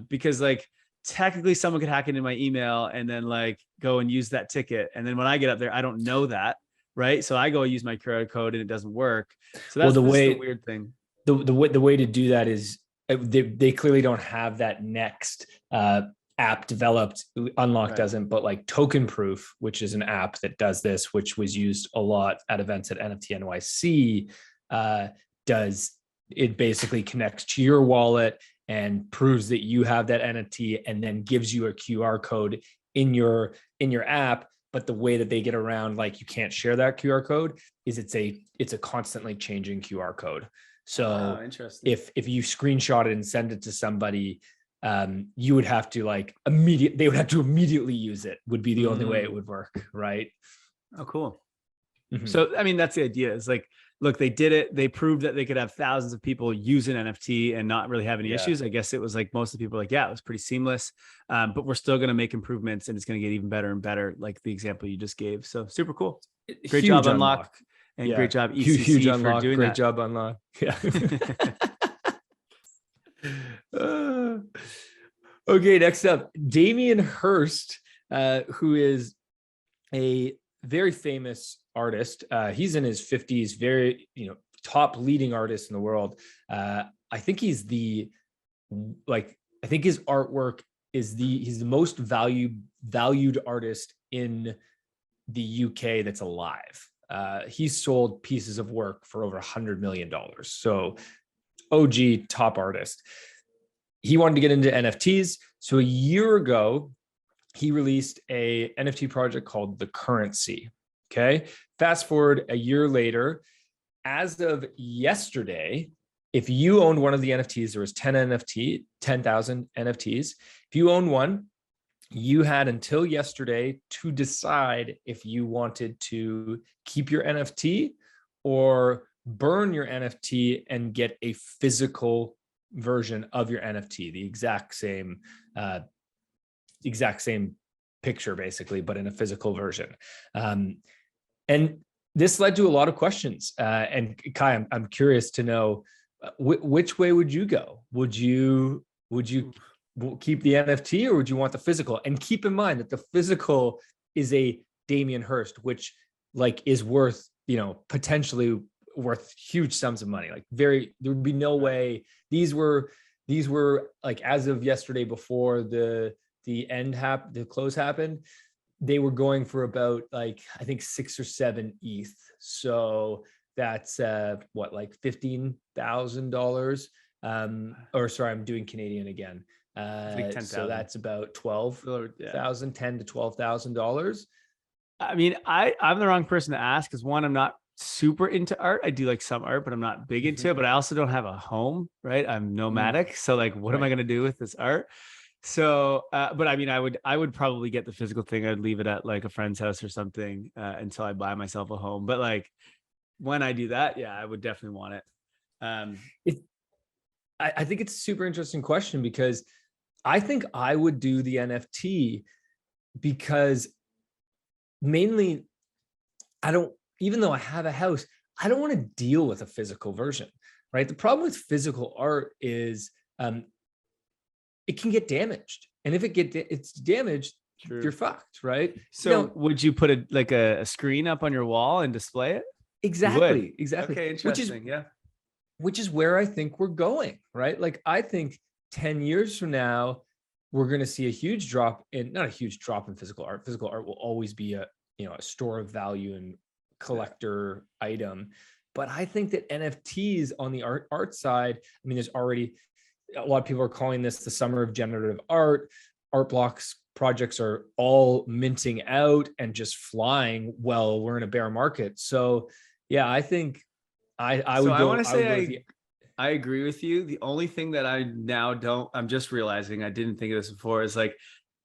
Because like technically someone could hack into my email and then like go and use that ticket. And then when I get up there, I don't know that. Right. So I go use my QR code and it doesn't work. So that's the weird thing. The way to do that is they clearly don't have that next app developed. Unlock doesn't, but like Token Proof, which is an app that does this, which was used a lot at events at NFT NYC, does it basically connects to your wallet and proves that you have that NFT and then gives you a QR code in your app. But the way that they get around, like you can't share that QR code, is it's a constantly changing QR code. So if you screenshot it and send it to somebody, you would have to they would have to immediately use it, would be the only way it would work. Right. Oh, cool. So, I mean, that's the idea, is like, look, they did it. They proved that they could have thousands of people use an NFT and not really have any issues. I guess it was like, most of the people were like, yeah, it was pretty seamless, but we're still going to make improvements and it's going to get even better and better. Like the example you just gave. So super cool. Great job, Unlock. And great job, ECC, huge Unlock, for doing great that. Job, Unlock. Yeah. Okay, next up, Damien Hirst, who is a very famous artist. He's in his 50s, very top leading artist in the world. I think he's I think his artwork is he's the most valued artist in the UK that's alive. He's sold pieces of work for over $100 million. So OG top artist. He wanted to get into NFTs. So a year ago, he released a NFT project called The Currency. Okay. Fast forward a year later, as of yesterday, if you owned one of the NFTs, there was 10,000 NFTs. If you own one, you had until yesterday to decide if you wanted to keep your NFT or burn your NFT and get a physical version of your NFT, the exact same picture basically, but in a physical version. And this led to a lot of questions. And Kai, I'm curious to know which way would you go? Would you keep the NFT or would you want the physical? And keep in mind that the physical is a Damien Hirst, which like is worth, potentially worth huge sums of money. Like there would be no way these were like, as of yesterday before the close happened, they were going for about like, I think 6 or 7 ETH. So that's like $15,000. Or sorry, I'm doing Canadian again. Like 10,000. So that's about $12,000, $10,000 to $12,000. I mean, I'm the wrong person to ask because one, I'm not super into art. I do like some art, but I'm not big into it. But I also don't have a home, right? I'm nomadic. So like, what am I going to do with this art? So, but I mean, I would probably get the physical thing. I'd leave it at like a friend's house or something until I buy myself a home. But like when I do that, yeah, I would definitely want it. I think it's a super interesting question because I think I would do the NFT because mainly even though I have a house, I don't want to deal with a physical version, right? The problem with physical art is it can get damaged. And if it's damaged, True. You're fucked, right? So would you put a screen up on your wall and display it? Exactly. Okay, interesting. Which is where I think we're going, right? Like I think 10 years from now, we're going to see a huge drop in, not a huge drop in physical art. Physical art will always be a store of value and collector item. But I think that NFTs on the art side, I mean, there's already a lot of people are calling this the summer of generative art. Art blocks projects are all minting out and just flying. Well, we're in a bear market. So yeah, I think I agree with you. The only thing that I'm just realizing, I didn't think of this before, is like,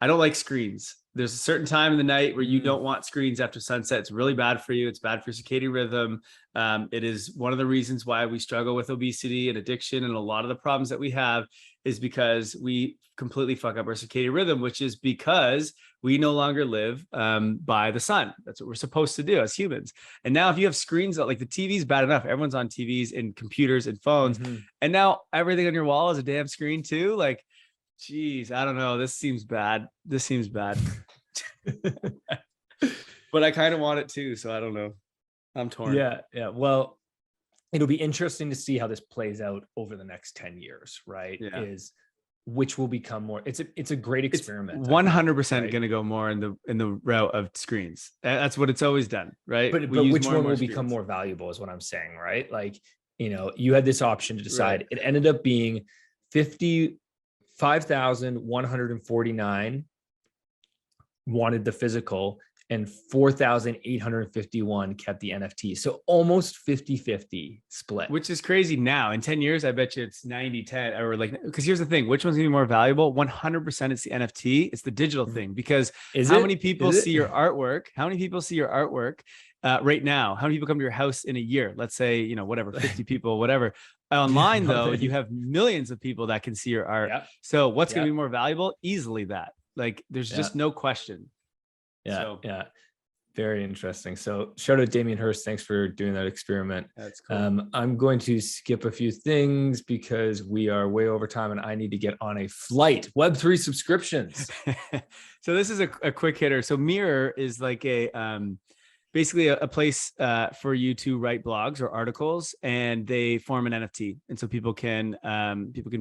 I don't like screens. There's a certain time in the night where you don't want screens after sunset. It's really bad for you. It's bad for circadian rhythm. It is one of the reasons why we struggle with obesity and addiction. And a lot of the problems that we have is because we completely fuck up our circadian rhythm, which is because we no longer live by the sun. That's what we're supposed to do as humans. And now if you have screens, like the TV's bad enough, everyone's on TVs and computers and phones. And now everything on your wall is a damn screen too. Like, geez, I don't know. This seems bad. But I kind of want it too. So I don't know. I'm torn. Yeah. Well, it'll be interesting to see how this plays out over the next 10 years, right? Yeah. Which will become more, it's a great experiment. It's 100% going to go more in the route of screens. That's what it's always done, right? But which one will become more valuable is what I'm saying, right? Like, you had this option to decide. Right. It ended up being 55,149 wanted the physical and 4,851 kept the NFT. So almost 50-50 split. Which is crazy now. In 10 years, I bet you it's 90-10 or like, because here's the thing, which one's gonna be more valuable? 100% it's the NFT. It's the digital thing, because how many people see your artwork? How many people see your artwork right now? How many people come to your house in a year? Let's say, whatever, 50 people, whatever. Online though, you have millions of people that can see your art. Yep. So what's going to be more valuable? Easily that. Like there's just no question. Yeah. Very interesting. So shout out Damien Hirst. Thanks for doing that experiment. That's cool. I'm going to skip a few things because we are way over time and I need to get on a flight. Web3 subscriptions. So this is a quick hitter. So Mirror is like basically a place for you to write blogs or articles, and they form an NFT. And so people can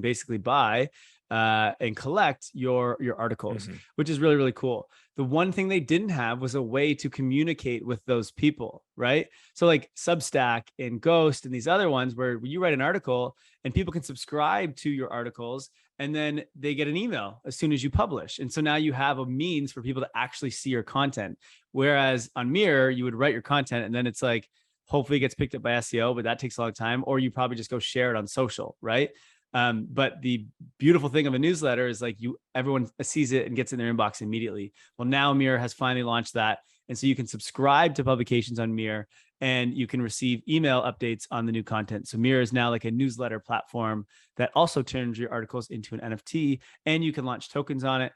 basically buy and collect your articles, which is really, really cool. The one thing they didn't have was a way to communicate with those people, right? So like Substack and Ghost and these other ones where you write an article and people can subscribe to your articles and then they get an email as soon as you publish. And so now you have a means for people to actually see your content. Whereas on Mirror, you would write your content and then it's like, hopefully it gets picked up by SEO, but that takes a long time. Or you probably just go share it on social, right? But the beautiful thing of a newsletter is like everyone sees it and gets in their inbox immediately. Well, now Mir has finally launched that. And so you can subscribe to publications on Mir and you can receive email updates on the new content. So Mir is now like a newsletter platform that also turns your articles into an NFT, and you can launch tokens on it.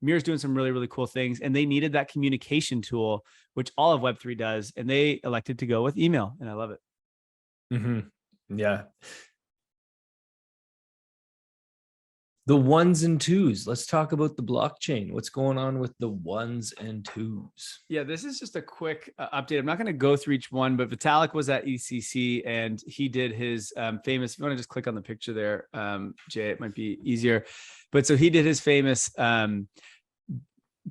Mir is doing some really, really cool things, and they needed that communication tool, which all of Web3 does, and they elected to go with email, and I love it. Yeah. The ones and twos. Let's talk about the blockchain. What's going on with the ones and twos? Yeah, this is just a quick update. I'm not going to go through each one, but Vitalik was at ECC and he did his famous, if you want to just click on the picture there, Jay, it might be easier. But so he did his famous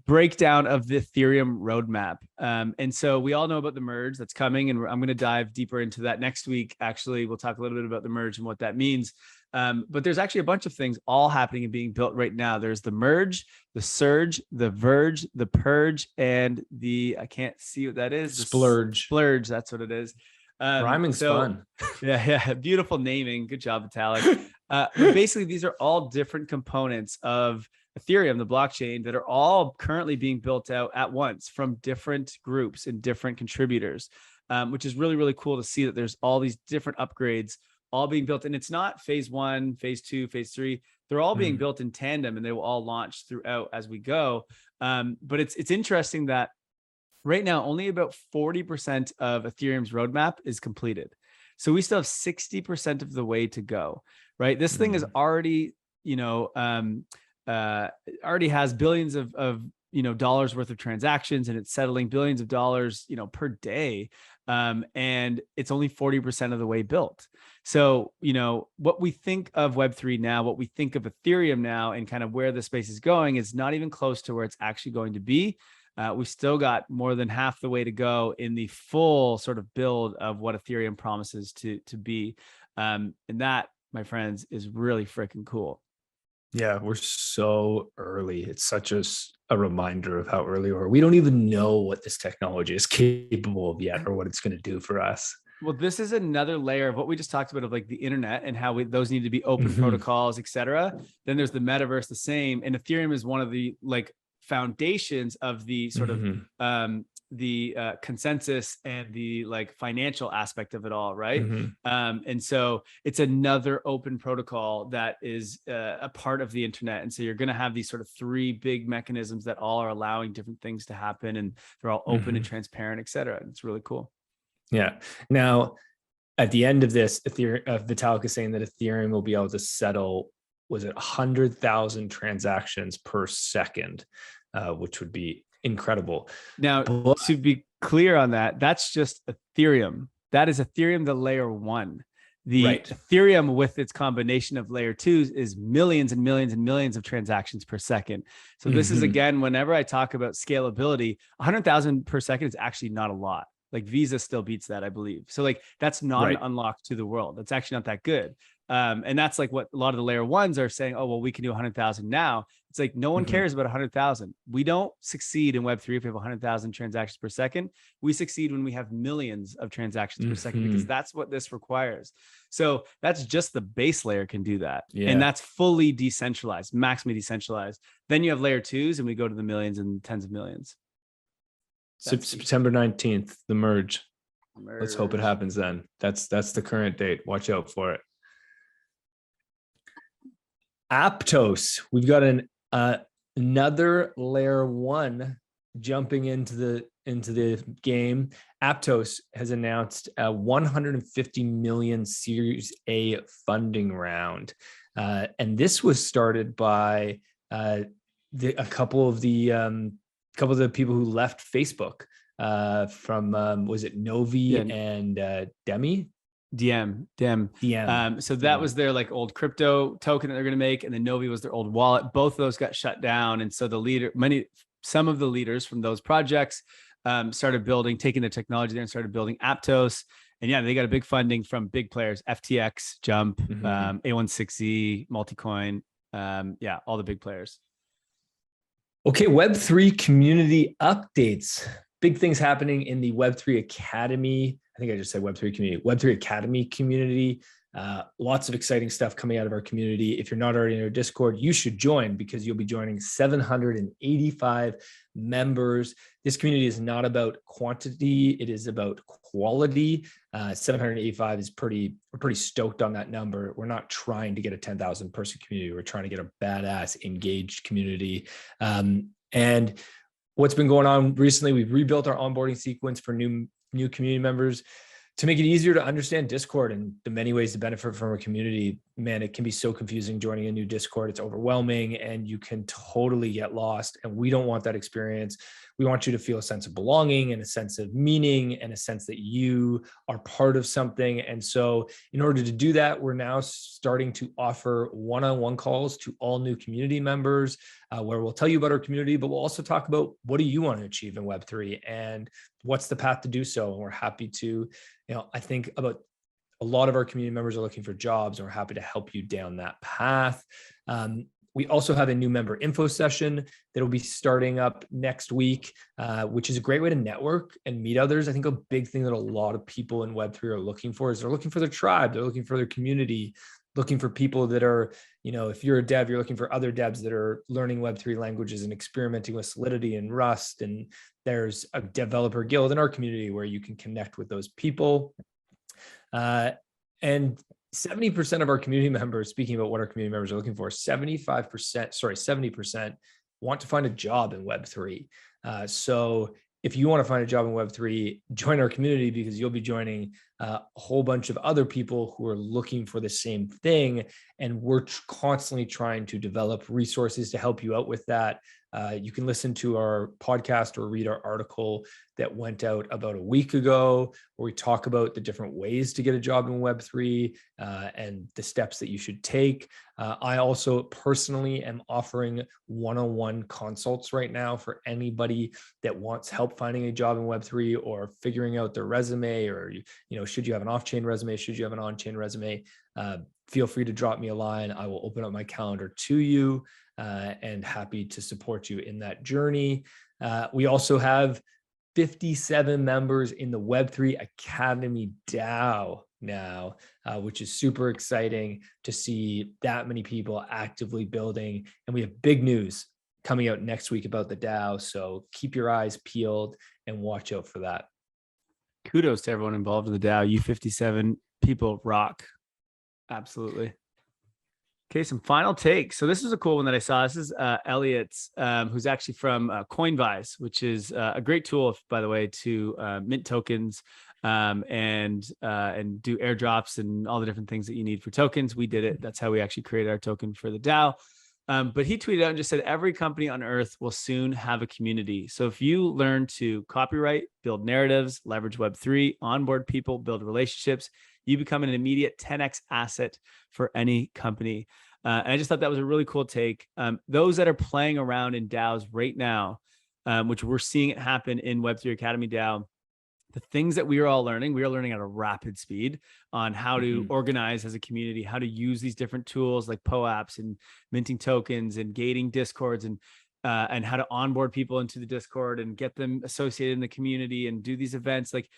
breakdown of the Ethereum roadmap. And so we all know about the merge that's coming, and I'm going to dive deeper into that next week. Actually, we'll talk a little bit about the merge and what that means. But there's actually a bunch of things all happening and being built right now. There's the merge, the surge, the verge, the purge, and I can't see what that is. Splurge. Splurge, that's what it is. Rhyming's fun. Yeah, beautiful naming. Good job, Vitalik. Basically, these are all different components of Ethereum, the blockchain, that are all currently being built out at once from different groups and different contributors, which is really, really cool to see that there's all these different upgrades all being built. And it's not phase 1, phase 2, phase 3. They're all being built in tandem, and they will all launch throughout as we go. But it's interesting that right now, only about 40% of Ethereum's roadmap is completed. So we still have 60% of the way to go, right? This thing is already, already has billions of dollars worth of transactions, and it's settling billions of dollars, per day. And it's only 40% of the way built. So, what we think of Web3 now, what we think of Ethereum now, and kind of where the space is going is not even close to where it's actually going to be. We've still got more than half the way to go in the full sort of build of what Ethereum promises to be. And that, my friends, is really freaking cool. Yeah, we're so early. It's such a reminder of how early we are. We don't even know what this technology is capable of yet, or what it's going to do for us. Well, this is another layer of what we just talked about, of like the internet and how those need to be open protocols, et cetera. Then there's the metaverse, the same. And Ethereum is one of the foundations of the sort of the consensus and the financial aspect of it all, right? And so it's another open protocol that is a part of the internet. And so you're going to have these sort of 3 big mechanisms that all are allowing different things to happen, and they're all open and transparent, et cetera. And it's really cool. Yeah. Now, at the end of this, Vitalik is saying that Ethereum will be able to settle, was it 100,000 transactions per second, which would be incredible. Now, to be clear on that, that's just Ethereum. That is Ethereum, the layer 1. The Ethereum with its combination of layer 2s is millions and millions and millions of transactions per second. So this is, again, whenever I talk about scalability, 100,000 per second is actually not a lot. Like Visa still beats that, I believe. So that's not an unlock to the world. That's actually not that good. And that's what a lot of the layer 1s are saying. Oh, well, we can do 100,000 now. It's like, no one cares about 100,000. We don't succeed in Web3 if we have 100,000 transactions per second. We succeed when we have millions of transactions per second, because that's what this requires. So that's just the base layer can do that. Yeah. And that's fully decentralized, maximally decentralized. Then you have layer 2s, and we go to the millions and tens of millions. September 19th, the merge. Let's hope it happens then. That's the current date. Watch out for it. Aptos. We've got another layer 1 jumping into the game. Aptos has announced a 150 million Series A funding round, and this was started by a couple of the people who left Facebook from was it Novi and Demi? DM. So that was their old crypto token that they're going to make, and then Novi was their old wallet. Both of those got shut down, and so some of the leaders from those projects started taking the technology there and started building Aptos. And yeah, they got a big funding from big players: FTX, Jump, A16Z, Multicoin. All the big players. Okay, Web3 community updates. Big things happening in the Web3 Academy. I think I just said Web3 community. Web3 Academy community. Lots of exciting stuff coming out of our community. If you're not already in our Discord, you should join, because you'll be joining 785 members. This community is not about quantity, it is about quality. 785 is we're pretty stoked on that number. We're not trying to get a 10,000 person community. We're trying to get a badass, engaged community. And what's been going on recently, we've rebuilt our onboarding sequence for new community members to make it easier to understand Discord and the many ways to benefit from our community. Man, it can be so confusing joining a new Discord. It's overwhelming and you can totally get lost. And we don't want that experience. We want you to feel a sense of belonging and a sense of meaning and a sense that you are part of something. And so in order to do that, we're now starting to offer one-on-one calls to all new community members, where we'll tell you about our community, but we'll also talk about what do you want to achieve in Web3 and what's the path to do so. And we're happy to, I think about a lot of our community members are looking for jobs, and we're happy to help you down that path. We also have a new member info session that will be starting up next week, which is a great way to network and meet others. I think a big thing that a lot of people in Web3 are looking for is they're looking for their tribe. They're looking for their community, looking for people that are, if you're a dev, you're looking for other devs that are learning Web3 languages and experimenting with Solidity and Rust. And there's a developer guild in our community where you can connect with those people. And 70% of our community members, speaking about what our community members are looking for, 70% want to find a job in Web3. So if you want to find a job in Web3, join our community, because you'll be joining a whole bunch of other people who are looking for the same thing. And we're constantly trying to develop resources to help you out with that. You can listen to our podcast or read our article that went out about a week ago, where we talk about the different ways to get a job in Web3 and the steps that you should take. I also personally am offering one-on-one consults right now for anybody that wants help finding a job in Web3 or figuring out their resume, or, should you have an off-chain resume? Should you have an on-chain resume? Feel free to drop me a line. I will open up my calendar to you. And happy to support you in that journey. We also have 57 members in the Web3 Academy DAO now, which is super exciting to see that many people actively building. And we have big news coming out next week about the DAO. So keep your eyes peeled and watch out for that. Kudos to everyone involved in the DAO. You 57 people rock. Absolutely. Okay, some final takes. So this is a cool one that I saw. This is Elliot's, who's actually from Coinvise, which is a great tool, by the way, to mint tokens and do airdrops and all the different things that you need for tokens. We did it. That's how we actually created our token for the DAO. But he tweeted out and just said, every company on earth will soon have a community. So if you learn to copyright, build narratives, leverage Web3, onboard people, build relationships, you become an immediate 10x asset for any company. And I just thought that was a really cool take. Those that are playing around in DAOs right now, which we're seeing it happen in Web3 Academy DAO, the things that we are all learning, we are learning at a rapid speed on how to organize as a community, how to use these different tools like POAPs and minting tokens and gating Discords and how to onboard people into the Discord and get them associated in the community and do these events. Like,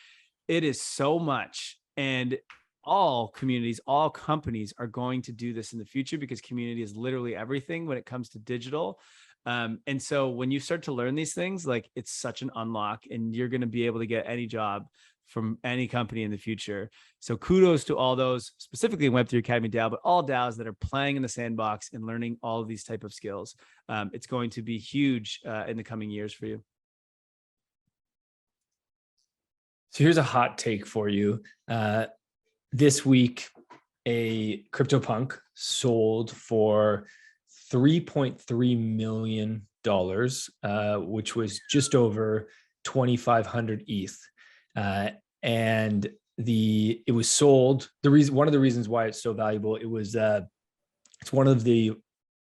it is so much. And all communities, all companies are going to do this in the future, because community is literally everything when it comes to digital. And so when you start to learn these things, like, it's such an unlock, and you're going to be able to get any job from any company in the future. So kudos to all those, specifically in Web3 Academy DAO, but all DAOs that are playing in the sandbox and learning all of these type of skills. It's going to be huge in the coming years for you. So here's a hot take for you. This week, a CryptoPunk sold for $3.3 million, which was just over 2,500 ETH. And it was sold. One of the reasons why it's so valuable, it's one of the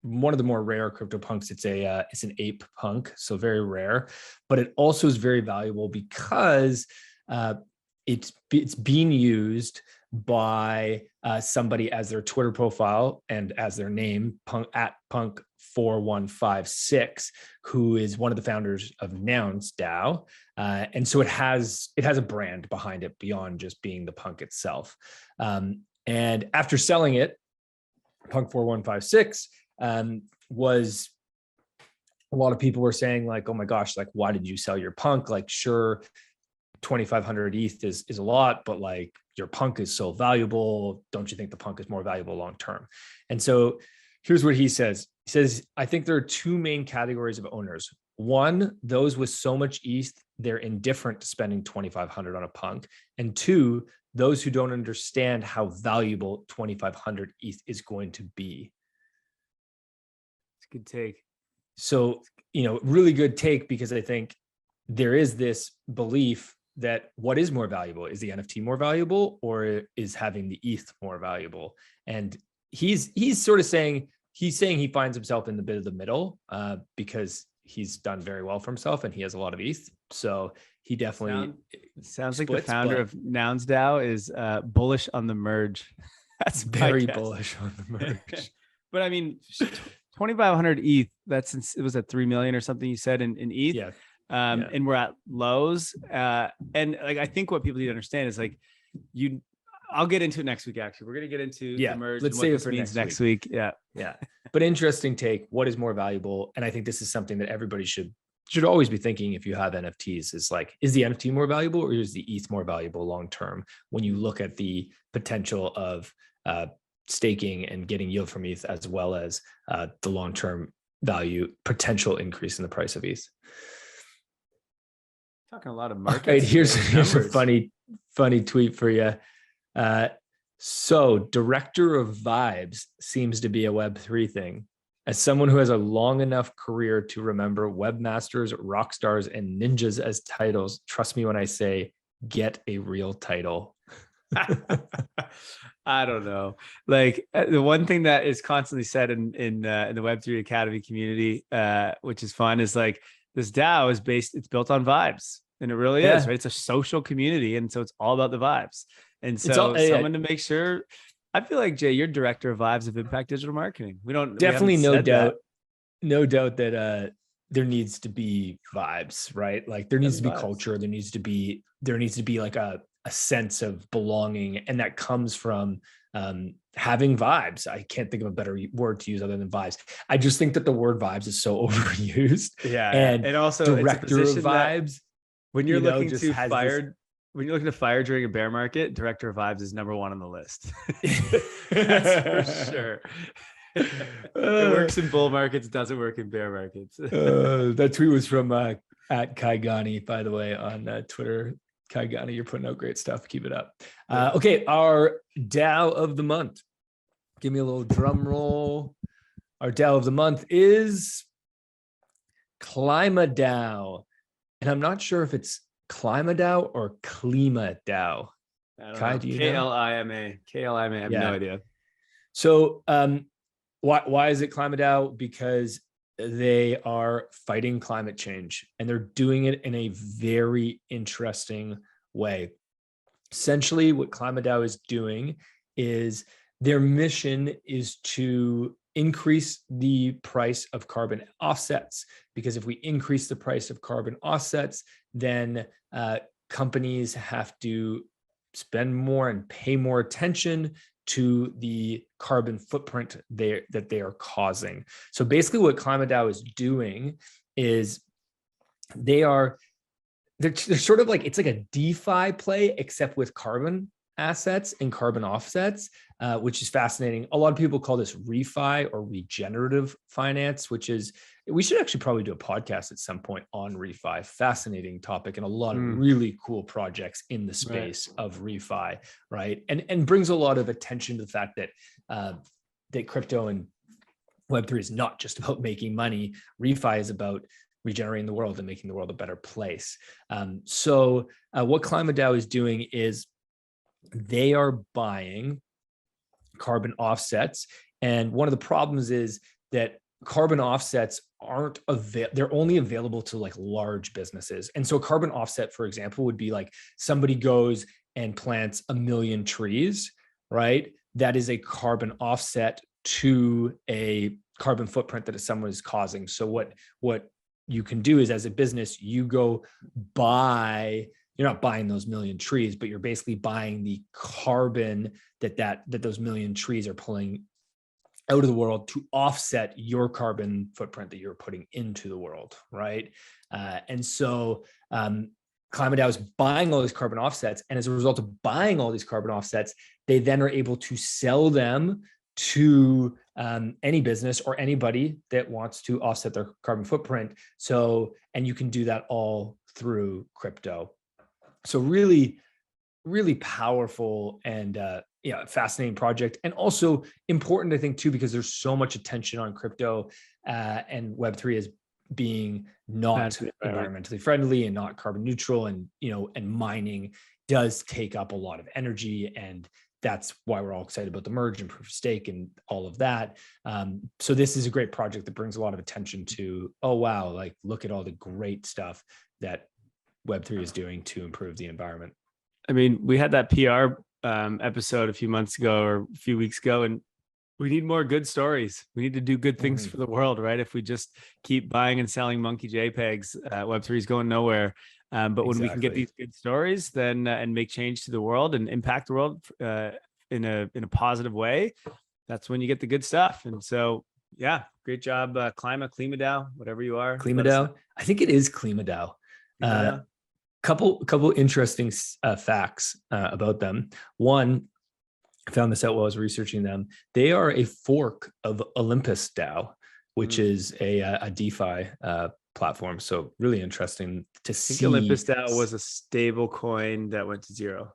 more rare CryptoPunks. It's an ape punk, so very rare, but it also is very valuable because it's being used by somebody as their Twitter profile and as their name, @punk4156, who is one of the founders of Nouns DAO. And so it has a brand behind it beyond just being the punk itself. And after selling it, Punk 4156 was, a lot of people were saying like, oh my gosh, like, why did you sell your Punk? Like, sure, 2,500 ETH is a lot, but like your Punk is so valuable. Don't you think the Punk is more valuable long-term? And so here's what he says. He says, I think there are two main categories of owners. One, those with so much ETH, they're indifferent to spending 2,500 on a Punk. And two, those who don't understand how valuable 2,500 ETH is going to be. It's a good take. So, really good take, because I think there is this belief that what is more valuable? Is the NFT more valuable, or is having the ETH more valuable? And he's sort of saying, he finds himself in the bit of the middle because he's done very well for himself and he has a lot of ETH. So he definitely sounds like the founder of Nouns DAO is bullish on the merge. That's very bullish on the merge. But I mean, 2,500 ETH, it was at 3 million or something you said in ETH. Yeah. And we're at lows. And like, I think what people need to understand is like, I'll get into it next week. Actually, we're going to get into the merge. Let's save it for next week. Yeah. But interesting take. What is more valuable? And I think this is something that everybody should always be thinking if you have NFTs, is like, is the NFT more valuable, or is the ETH more valuable long-term when you look at the potential of staking and getting yield from ETH, as well as the long-term value potential increase in the price of ETH. Talking a lot of markets. Right, here's a funny tweet for you. So director of vibes seems to be a Web3 thing. As someone who has a long enough career to remember webmasters, rock stars, and ninjas as titles, trust me when I say, get a real title. I don't know. Like, the one thing that is constantly said in the Web3 Academy community, which is fun, is like, this DAO is it's built on vibes, and it really is, right? It's a social community. And so it's all about the vibes. And so someone to make sure, I feel like, Jay, you're director of vibes of Impact Digital Marketing. Definitely no doubt that there needs to be vibes, right? Like there needs to be culture. There needs to be like a sense of belonging. And that comes from having vibes. I can't think of a better word to use other than vibes. I just think that the word vibes is so overused. Yeah. And also director of vibes, when you're looking to fire, when you're looking to fire during a bear market, director of vibes is number one on the list. That's for sure. It works in bull markets, doesn't work in bear markets. That tweet was from at Kai Gani, by the way, on Twitter. Kai Gani, you're putting out great stuff. Keep it up. Okay, our DAO of the month. Give me a little drum roll. Our DAO of the month is Klima DAO. And I'm not sure if it's Klima DAO or Klima DAO. Kai, do you know? Klima. I have no idea. So why is it Klima DAO? Because they are fighting climate change, and they're doing it in a very interesting way. Essentially, what Klima DAO is doing is their mission is to increase the price of carbon offsets, because if we increase the price of carbon offsets, then companies have to spend more and pay more attention to the carbon footprint that they are causing. So basically what Klima DAO is doing is they're sort of like, it's like a DeFi play, except with carbon assets and carbon offsets, which is fascinating. A lot of people call this refi or regenerative finance, which is, we should actually probably do a podcast at some point on refi. Fascinating topic, and a lot of really cool projects in the space of refi, right? And brings a lot of attention to the fact that that crypto and Web3 is not just about making money. Refi is about regenerating the world and making the world a better place. So what Klima DAO is doing is they are buying carbon offsets. And one of the problems is that carbon offsets they're only available to like large businesses. And so carbon offset, for example, would be like somebody goes and plants 1 million trees, right? That is a carbon offset to a carbon footprint that someone is causing. So what you can do is, as a business, you go buy you're not buying those million trees, but you're basically buying the carbon that those million trees are pulling out of the world to offset your carbon footprint that you're putting into the world, right? And so Klima DAO is buying all these carbon offsets, and as a result of buying all these carbon offsets, they then are able to sell them to any business or anybody that wants to offset their carbon footprint. So, and you can do that all through crypto. So really, really powerful and fascinating project, and also important, I think, too, because there's so much attention on crypto and Web3 as being not environmentally friendly and not carbon neutral, and and mining does take up a lot of energy, and that's why we're all excited about the merge and proof of stake and all of that. So this is a great project that brings a lot of attention to, oh wow, like look at all the great stuff that Web3 is doing to improve the environment. I mean, we had that PR episode a few months ago or a few weeks ago, and we need more good stories. We need to do good things for the world, right? If we just keep buying and selling monkey JPEGs, Web3 is going nowhere. But when we can get these good stories, then and make change to the world and impact the world in a positive way, that's when you get the good stuff. And so, yeah, great job, Klima DAO, whatever you are. Klima DAO. I think it is Klima DAO. Couple interesting facts about them. One, I found this out while I was researching them. They are a fork of Olympus DAO, which is a DeFi platform. So really interesting to see. I think Olympus DAO was a stable coin that went to zero.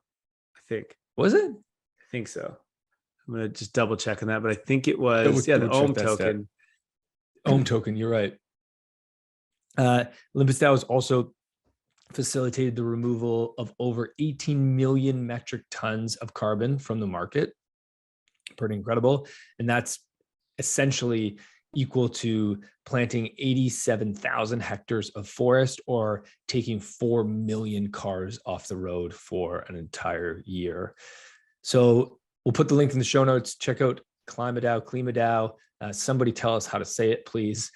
I think. Was it? I think so. I'm gonna just double check on that, but I think it was the OHM token. OHM token. You're right. Olympus DAO has also facilitated the removal of over 18 million metric tons of carbon from the market. Pretty incredible. And that's essentially equal to planting 87,000 hectares of forest, or taking 4 million cars off the road for an entire year. So we'll put the link in the show notes. Check out Klima DAO. Somebody tell us how to say it, please.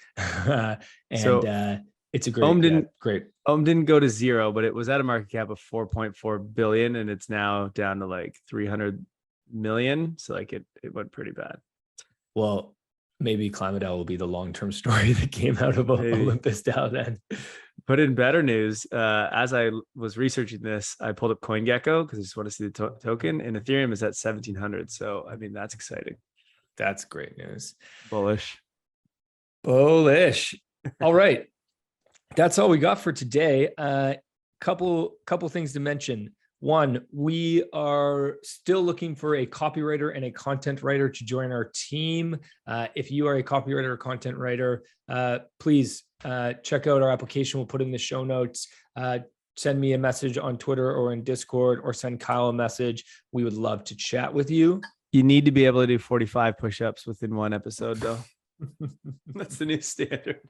It's a great. OHM didn't go to zero, but it was at a market cap of 4.4 billion, and it's now down to like 300 million. So like it went pretty bad. Well, maybe Klima DAO will be the long-term story that came out of Olympus DAO then. But in better news, as I was researching this, I pulled up CoinGecko because I just want to see the token, and Ethereum is at 1,700. So I mean, that's exciting. That's great news. Bullish. All right. That's all we got for today. Couple things to mention. One, we are still looking for a copywriter and a content writer to join our team. If you are a copywriter or content writer, please check out our application. We'll put in the show notes. Send me a message on Twitter or in Discord, or send Kyle a message. We would love to chat with you. You need to be able to do 45 push-ups within one episode, though. That's the new standard.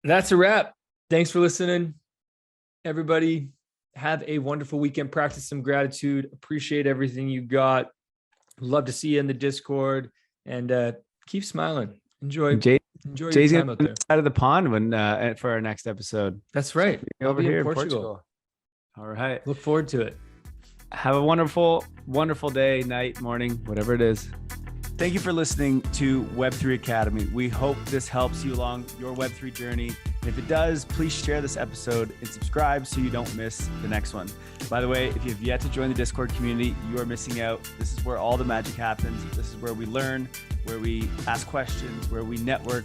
That's a wrap. Thanks for listening, everybody. Have a wonderful weekend. Practice some gratitude. Appreciate everything you got. Love to see you in the Discord, and keep smiling. Enjoy your time out there. Out of the pond when for our next episode. That's right. Over here in Portugal. All right. Look forward to it. Have a wonderful, wonderful day, night, morning, whatever it is. Thank you for listening to Web3 Academy. We hope this helps you along your Web3 journey. And if it does, please share this episode and subscribe so you don't miss the next one. By the way, if you have yet to join the Discord community, you are missing out. This is where all the magic happens. This is where we learn, where we ask questions, where we network.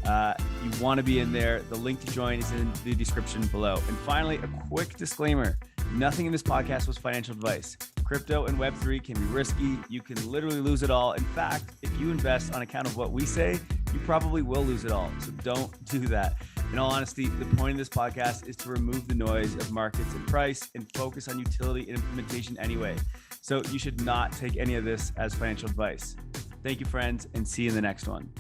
You want to be in there. The link to join is in the description below. And finally, a quick disclaimer. Nothing in this podcast was financial advice. Crypto and Web3 can be risky. You can literally lose it all. In fact, if you invest on account of what we say, you probably will lose it all. So don't do that. In all honesty, the point of this podcast is to remove the noise of markets and price and focus on utility and implementation anyway. So you should not take any of this as financial advice. Thank you, friends, and see you in the next one.